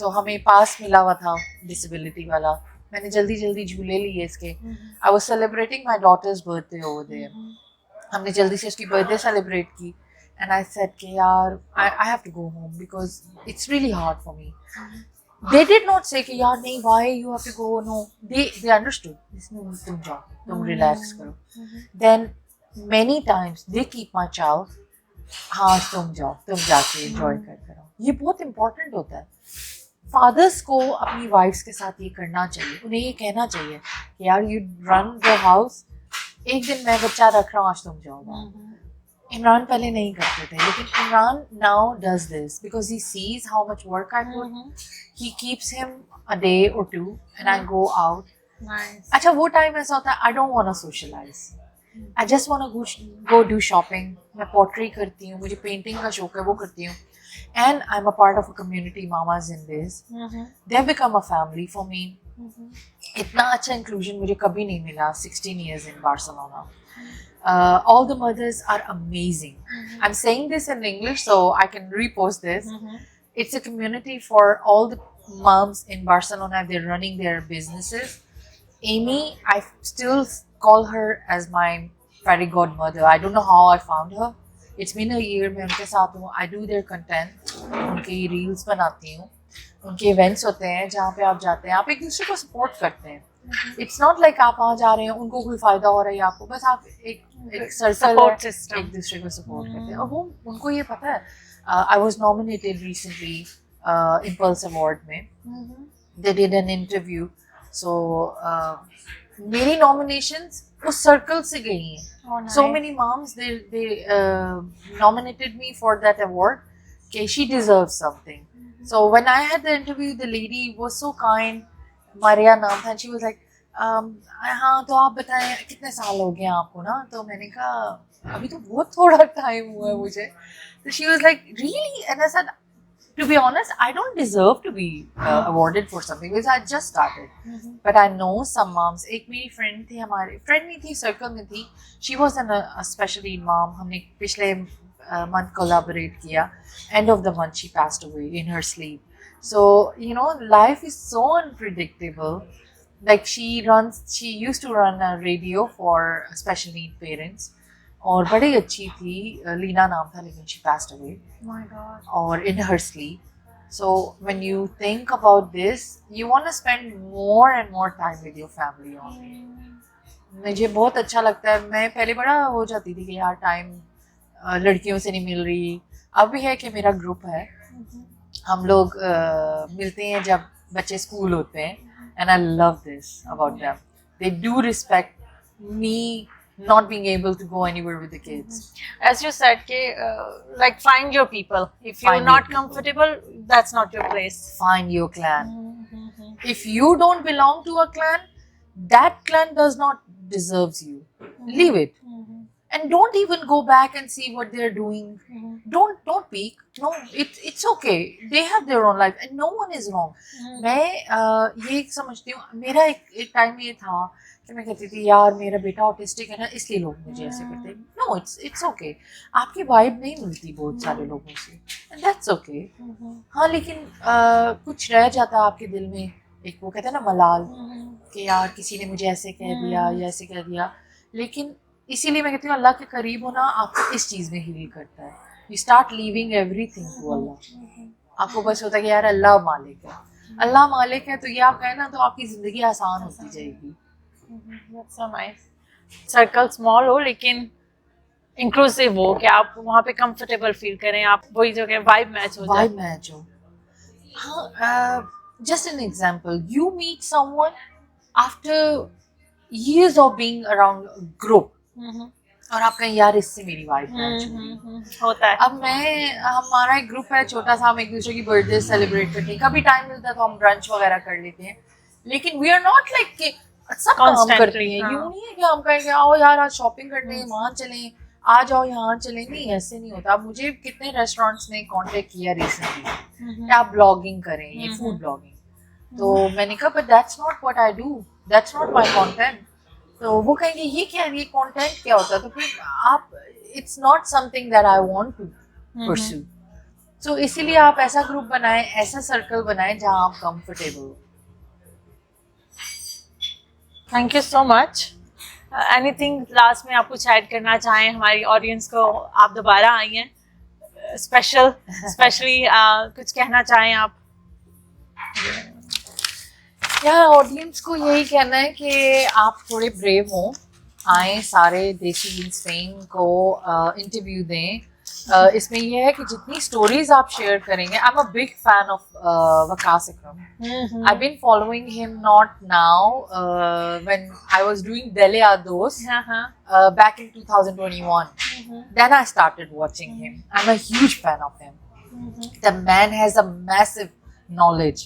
तो हमें पास मिला हुआ था डिसेबिलिटी वाला. मैंने जल्दी जल्दी झूले लिए इसके. I was celebrating my daughter's birthday over there. हमने जल्दी से उसकी बर्थडे सेलिब्रेट की. एंड आई सेड कि यार I have to go home because it's really hard for me. They did not say कि यार नहीं, why you have to go. No, they understood. तुम जाओ, तुम relax करो. Then many times they keep my child. हाँ तुम जाओ, तुम जाके enjoy कर करो. ये बहुत important होता है. Fathers को अपनी wives के साथ ये करना चाहिए. उन्हें ये कहना चाहिए कि यार you run the house. एक दिन मैं बच्चा रख रहा हूँ, आज तुम जाओ. इमरान पहले नहीं करते थे, लेकिन Imran now does this because he sees how much work I put. He keeps him a day or two and I go out. Nice. अच्छा वो टाइम ऐसा होता है, I don't want to socialize. I just want to go do shopping. मैं pottery करती हूँ, मुझे painting का शौक है, वो करती हूँ. And I'm a part of a community, mamas in this. They've become a family for me. इतना अच्छा inclusion मुझे कभी नहीं मिला. 16 years in Barcelona. All the mothers are amazing. I'm saying this in English so I can repost this. It's a community for all the moms in Barcelona. They're running their businesses. Amy, I still call her as my fairy godmother. I don't know how I found her. It's been a year. मैं उनके साथ हूँ. I do their content. उनकी reels बनाती हूँ. उनके events होते हैं जहाँ पे आप जाते हैं, आप एक दूसरे को support करते हैं. It's not like आप वहाँ जा रहे हैं, उनको कोई फायदा हो रहा है या आपको, बस आप एक सर्कल है, एक दूसरे को सपोर्ट करते हैं. और वो उनको ये पता है. I was nominated recently Impulse Award में. They did an interview. So मेरी nominations उस सर्कल से गई हैं. So many moms they nominated me for that award. Okay, she deserves something. So when I had the interview, the lady was so kind. Maria नाम था. She was like, हाँ तो आप बताएं कितने साल हो गए आपको ना. तो मैंने कहा अभी तो बहुत थोड़ा टाइम हुआ है मुझे. तो she was like really, and I said to be honest I don't deserve to be awarded for something because I just started. But I know some moms. एक मेरी friend थी, हमारी friend नहीं थी, circle में थी. She was a special need mom. हमने पिछले month collaborate किया. End of the month she passed away in her sleep. So, you know, life is so unpredictable. Like she used to run a radio for special need parents. और बड़ी अच्छी थी, लीना नाम था, लेकिन she passed away. Oh my God. और in her sleep. So when you think about this, you want to spend more and more time with your family only. मुझे बहुत अच्छा लगता है. मैं पहले बड़ा हो जाती थी कि यार टाइम लड़कियों से नहीं मिल रही. अब भी है कि मेरा ग्रुप है, हम लोग मिलते हैं जब बच्चे स्कूल होते हैं. And I love this about them. They do respect me not being able to go anywhere with the kids. As you said, like find your people. If you're not comfortable, that's not your place. Find your clan. If you don't belong to a clan, that clan does not deserves you. Leave it. And don't even go back and see what they're doing. Don't peek. No, it's okay. They have their own life and no one is wrong. मैं ये समझती हूँ. मेरा एक time ये था कि मैं कहती थी यार मेरा बेटा ऑटिस्टिक है ना, इसलिए लोग मुझे ऐसे करते हैं. No, it's okay. आपकी वाइब नहीं मिलती बहुत सारे लोगों से, and that's okay. हाँ लेकिन कुछ रह जाता है आपके दिल में एक वो कहते हैं ना मलाल, कि यार किसी ने मुझे ऐसे कह दिया या ऐसे कह दिया। लेकिन इसीलिए मैं कहती हूँ अल्लाह के करीब होना आपको इस चीज़ में हील करता है। You start leaving everything to Allah. आपको बस होता है कि यार अल्लाह मालिक है, अल्लाह मालिक है, तो ये आप कहें ना तो आपकी ज़िंदगी आसान होती जाएगी। That's so nice. Circle small हो लेकिन इंक्लूसिव हो, कि आप वहाँ पे कंफर्टेबल फील करें, आप वही जो वाइब मैच हो जाए। वाइब मैच हो। हाँ, just an example, you meet someone after years of being around group, और आप कहें यार इससे मेरी वाइब मैच हुई। होता है। अब हमारा एक ग्रुप है छोटा सा, हम एक दूसरे की बर्थडे सेलिब्रेट करते हैं, कभी टाइम मिलता है तो हम ब्रंच वगैरह कर लेते हैं, लेकिन वी आर नॉट लाइक सब काम करते हैं। यूं नहीं है कि हम कहें आओ यार आज शॉपिंग करने वहाँ चलें, आ जाओ यहाँ चलें, नहीं ऐसे नहीं होता। अब मुझे कितने रेस्टोरेंट्स ने कांटेक्ट किया रिसेंटली कि आप ब्लॉगिंग करें, ये फूड ब्लॉगिंग, तो मैंने कहा but that's not what I do, that's not my content. तो वो कहेंगे ये क्या है, ये कंटेंट क्या होता है, तो फिर आप it's not something that I want to pursue. So इसीलिए आप ऐसा ग्रुप बनाएं, ऐसा सर्कल बनाएं जहां आप कंफर्टेबल हो। Thank you so much. Anything last में आप कुछ ऐड करना चाहें हमारी ऑडियंस को? आप दोबारा आई हैं स्पेशली कुछ कहना चाहें आप? यार ऑडियंस को यही कहना है कि आप थोड़े ब्रेव हो, आए सारे देसी स्पेन को इंटरव्यू दें। इसमें ये है कि जितनी स्टोरीज आप शेयर करेंगे, I am a big fan of Waqas Akram. I been following him not now, when I was doing Dele a Dos back in 2021, then I started watching him. I'm a huge fan of him. The man has a massive knowledge.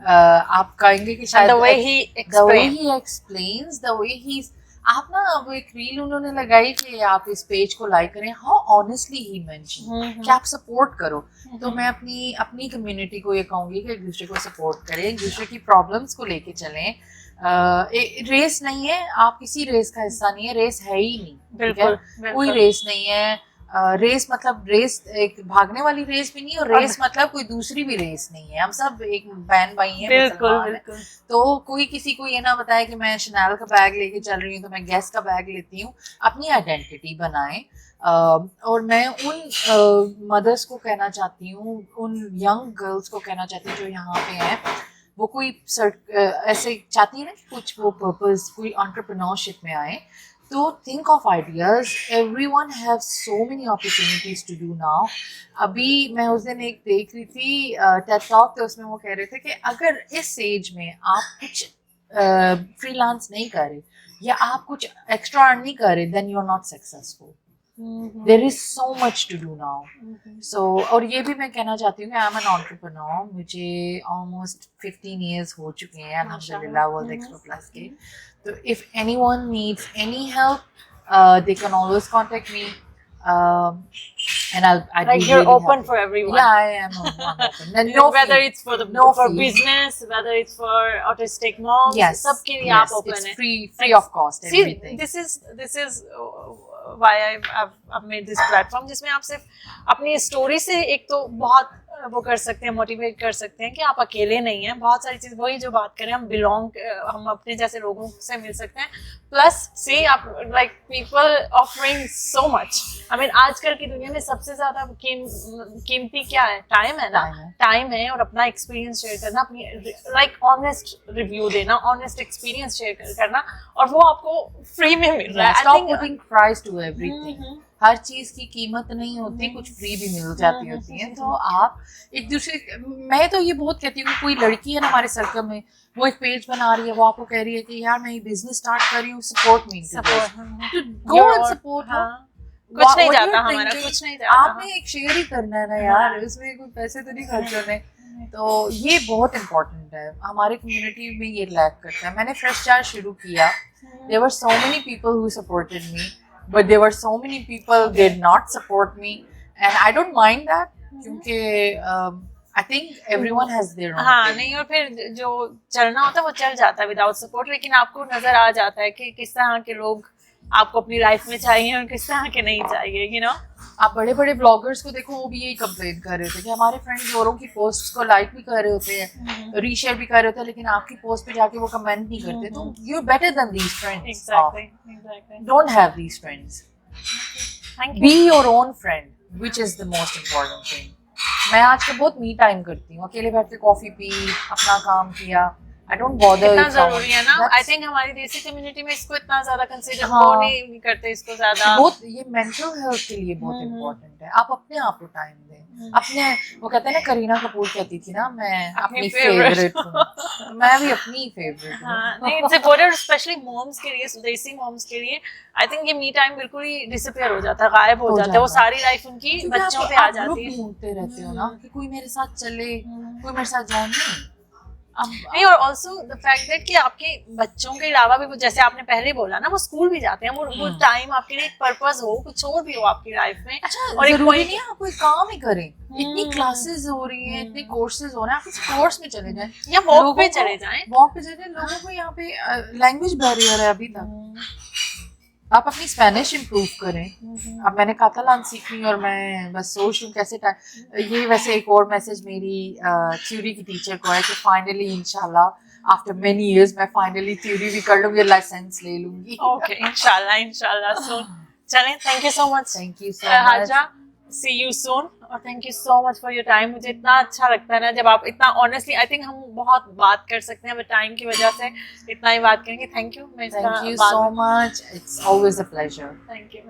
आप कहेंगे कि शायद the way he explains, the way he's, आप ना वो एक reel उन्होंने लगाई कि आप इस पेज को लाइक करें, हाउ ऑनेस्टली ही मेंशन कि आप सपोर्ट करो। तो मैं अपनी कम्युनिटी को ये कहूंगी कि एक दूसरे को सपोर्ट करें, एक दूसरे की प्रॉब्लम्स को लेके चलें। रेस नहीं है, आप किसी रेस का हिस्सा नहीं है, रेस है ही नहीं, बिल्कुल, कोई रेस नहीं है। रेस मतलब रेस एक भागने वाली रेस भी नहीं, और रेस मतलब कोई दूसरी भी रेस नहीं है, हम सब एक बहन भाई हैं, बिल्कुल। तो कोई किसी को ये ना बताए कि मैं शनैल का बैग लेके चल रही हूँ तो मैं गैस का बैग लेती हूँ। अपनी आइडेंटिटी बनाएं। और मैं उन मदर्स को कहना चाहती हूँ, उन यंग गर्ल्स को कहना चाहती हूँ जो यहाँ पे हैं, वो कोई ऐसे चाहती है ना कुछ वो पर्पस, कोई एंटरप्रेन्योरशिप में आए, तो think of ideas. Everyone has so many opportunities to do now. अभी मैं उस दिन एक देख रही थी TED Talk, तो उसमें वो कह रहे थे कि अगर इस एज में आप कुछ फ्रीलांस नहीं कर रहे या आप कुछ एक्स्ट्रा अर्न नहीं कर रहे, then you're not successful. There is so much to do now. So और ये भी मैं कहना चाहती हूँ कि I'm an entrepreneur. मुझे almost 15 years हो चुके हैं अल्हम्दुलिल्लाह World Expo Plus के। So if anyone needs any help, they can always contact me, and I'd like be you're really open happy. for everyone. Yeah, I am open. And no whether fee. it's for No for fee. business, whether it's for autistic moms, Yes, सबके लिए yes, आप open it's है. free of cost. See, Everything. this is why I've made this platform, जिसमें आप सिर्फ अपनी story से एक तो बहुत वो कर सकते हैं, मोटिवेट कर सकते हैं कि आप अकेले नहीं हैं। बहुत सारी चीज़ वही जो बात करें, हम अपने जैसे लोगों से मिल सकते हैं। प्लस सी आप like people offering so much. I mean आजकल की दुनिया में सबसे ज़्यादा कीमती क्या है? टाइम है ना, टाइम है, और अपना एक्सपीरियंस शेयर करना, अपनी लाइक ऑनेस्ट रिव्यू देना, ऑनेस्ट एक्सपीरियंस शेयर करना, और वो आपको फ्री में मिल रहा है। Stop putting price to everything. हर चीज की कीमत नहीं होती, कुछ फ्री भी मिल जाती होती है। तो आप एक दूसरे, मैं तो ये बहुत कहती हूँ, कोई लड़की है ना हमारे सर्कल में, वो एक पेज बना रही है, वो आपको कह रही है कि यार मैं ये बिजनेस स्टार्ट कर रही हूँ, सपोर्ट मी, तो गो एंड सपोर्ट। कुछ नहीं जाता हमारा, कुछ नहीं जाता। आपने एक शेयर ही करना है ना यार, उसमें कोई पैसे तो नहीं खर्च होने। तो ये बहुत इम्पोर्टेंट है, हमारे कम्युनिटी में ये लैक करता है। मैंने फ्रेश चार्ज शुरू किया, there were so many people who supported me, but there were so many people did not support me, and I don't mind that, क्योंकि I think everyone has their own हाँ नहीं, और फिर जो चलना होता है वो चल जाता है विदाउट सपोर्ट, लेकिन आपको नजर आ जाता है कि किस तरह के लोग आपको अपनी लाइफ में चाहिए और किस तरह के नहीं चाहिए, you know. आप बड़े बड़े ब्लॉगर्स को देखो, वो भी यही कंप्लेन कर रहे थे कि हमारे फ्रेंड्स औरों की पोस्ट को लाइक भी कर रहे होते हैं, रीशेयर भी कर रहे होते हैं, लेकिन आपकी पोस्ट पे जाके वो कमेंट नहीं करते। तो you are better than these friends. Exactly. Don't have these friends, Thank you. Be your own friend, which is the most important thing. मैं आजकल बहुत मी टाइम करती हूँ, अकेले बैठ के कॉफी पी, अपना काम किया। I don't bother कितना with जरूरी है ना। someone. आई थिंक हमारी देसी कम्युनिटी में इसको इतना ज्यादा कंसीडर हाँ। वो नहीं करते इसको ज्यादा। बहुत ये मेंटल हेल्थ के लिए बहुत इम्पोर्टेंट है। आप अपने आप को टाइम दें, अपने, वो कहते हैं ना, करीना कपूर कहती थी ना, मैं अपनी फेवरेट हूँ, तो मैं भी अपनी फेवरेट हूँ। हाँ, नहीं इट्स इम्पोर्टेंट, स्पेशली मॉम्स के लिए, देसी मॉम्स के लिए। आई थिंक ये मी टाइम बिल्कुल ही डिसअपीयर हो जाता है, गायब हो जाता है। वो सारी लाइफ उनकी क्योंकि बच्चों आप पे आ जाती है। ढूंढते रहते हो ना कि कोई मेरे साथ चले, कोई मेरे साथ जाए। नहीं, और ऑल्सो द फैक्ट दैट कि आपके बच्चों के अलावा भी, जैसे आपने पहले बोला ना, वो स्कूल भी जाते हैं, वो टाइम आपके लिए एक पर्पस हो, कुछ और भी हो आपकी लाइफ में। अच्छा, और जरूरी नहीं है आप कोई काम ही करें। इतनी क्लासेस हो रही हैं, इतने कोर्सेज हो रहे हैं, आप किसी कोर्स में चले जाएं या वॉक पे चले जाएं। वॉक पे चले जाएं। लोगों को यहाँ पे लैंग्वेज बैरियर है अभी तक। आप अपनी स्पेनिश इम्प्रूव करें। अब मैंने कातालान सीखनी और मैं बस सोच रही हूँ कैसे ये वैसे एक और मैसेज मेरी थ्योरी की टीचर को है कि फाइनली इंशाल्लाह आफ्टर मेनी इयर्स मैं फाइनली थ्योरी भी कर लूंगी, लाइसेंस ले लूंगी। ओके, इंशाल्लाह। सो चलें, thank you so much. Thank you so much हाजा, सी यू सून, और thank you so much for your time. मुझे इतना अच्छा लगता है ना जब आप इतना ऑनेस्टली, आई थिंक हम बहुत बात कर सकते हैं, बट टाइम की वजह से इतना ही बात करेंगे। Thank you. So much, it's always a pleasure. Thank you.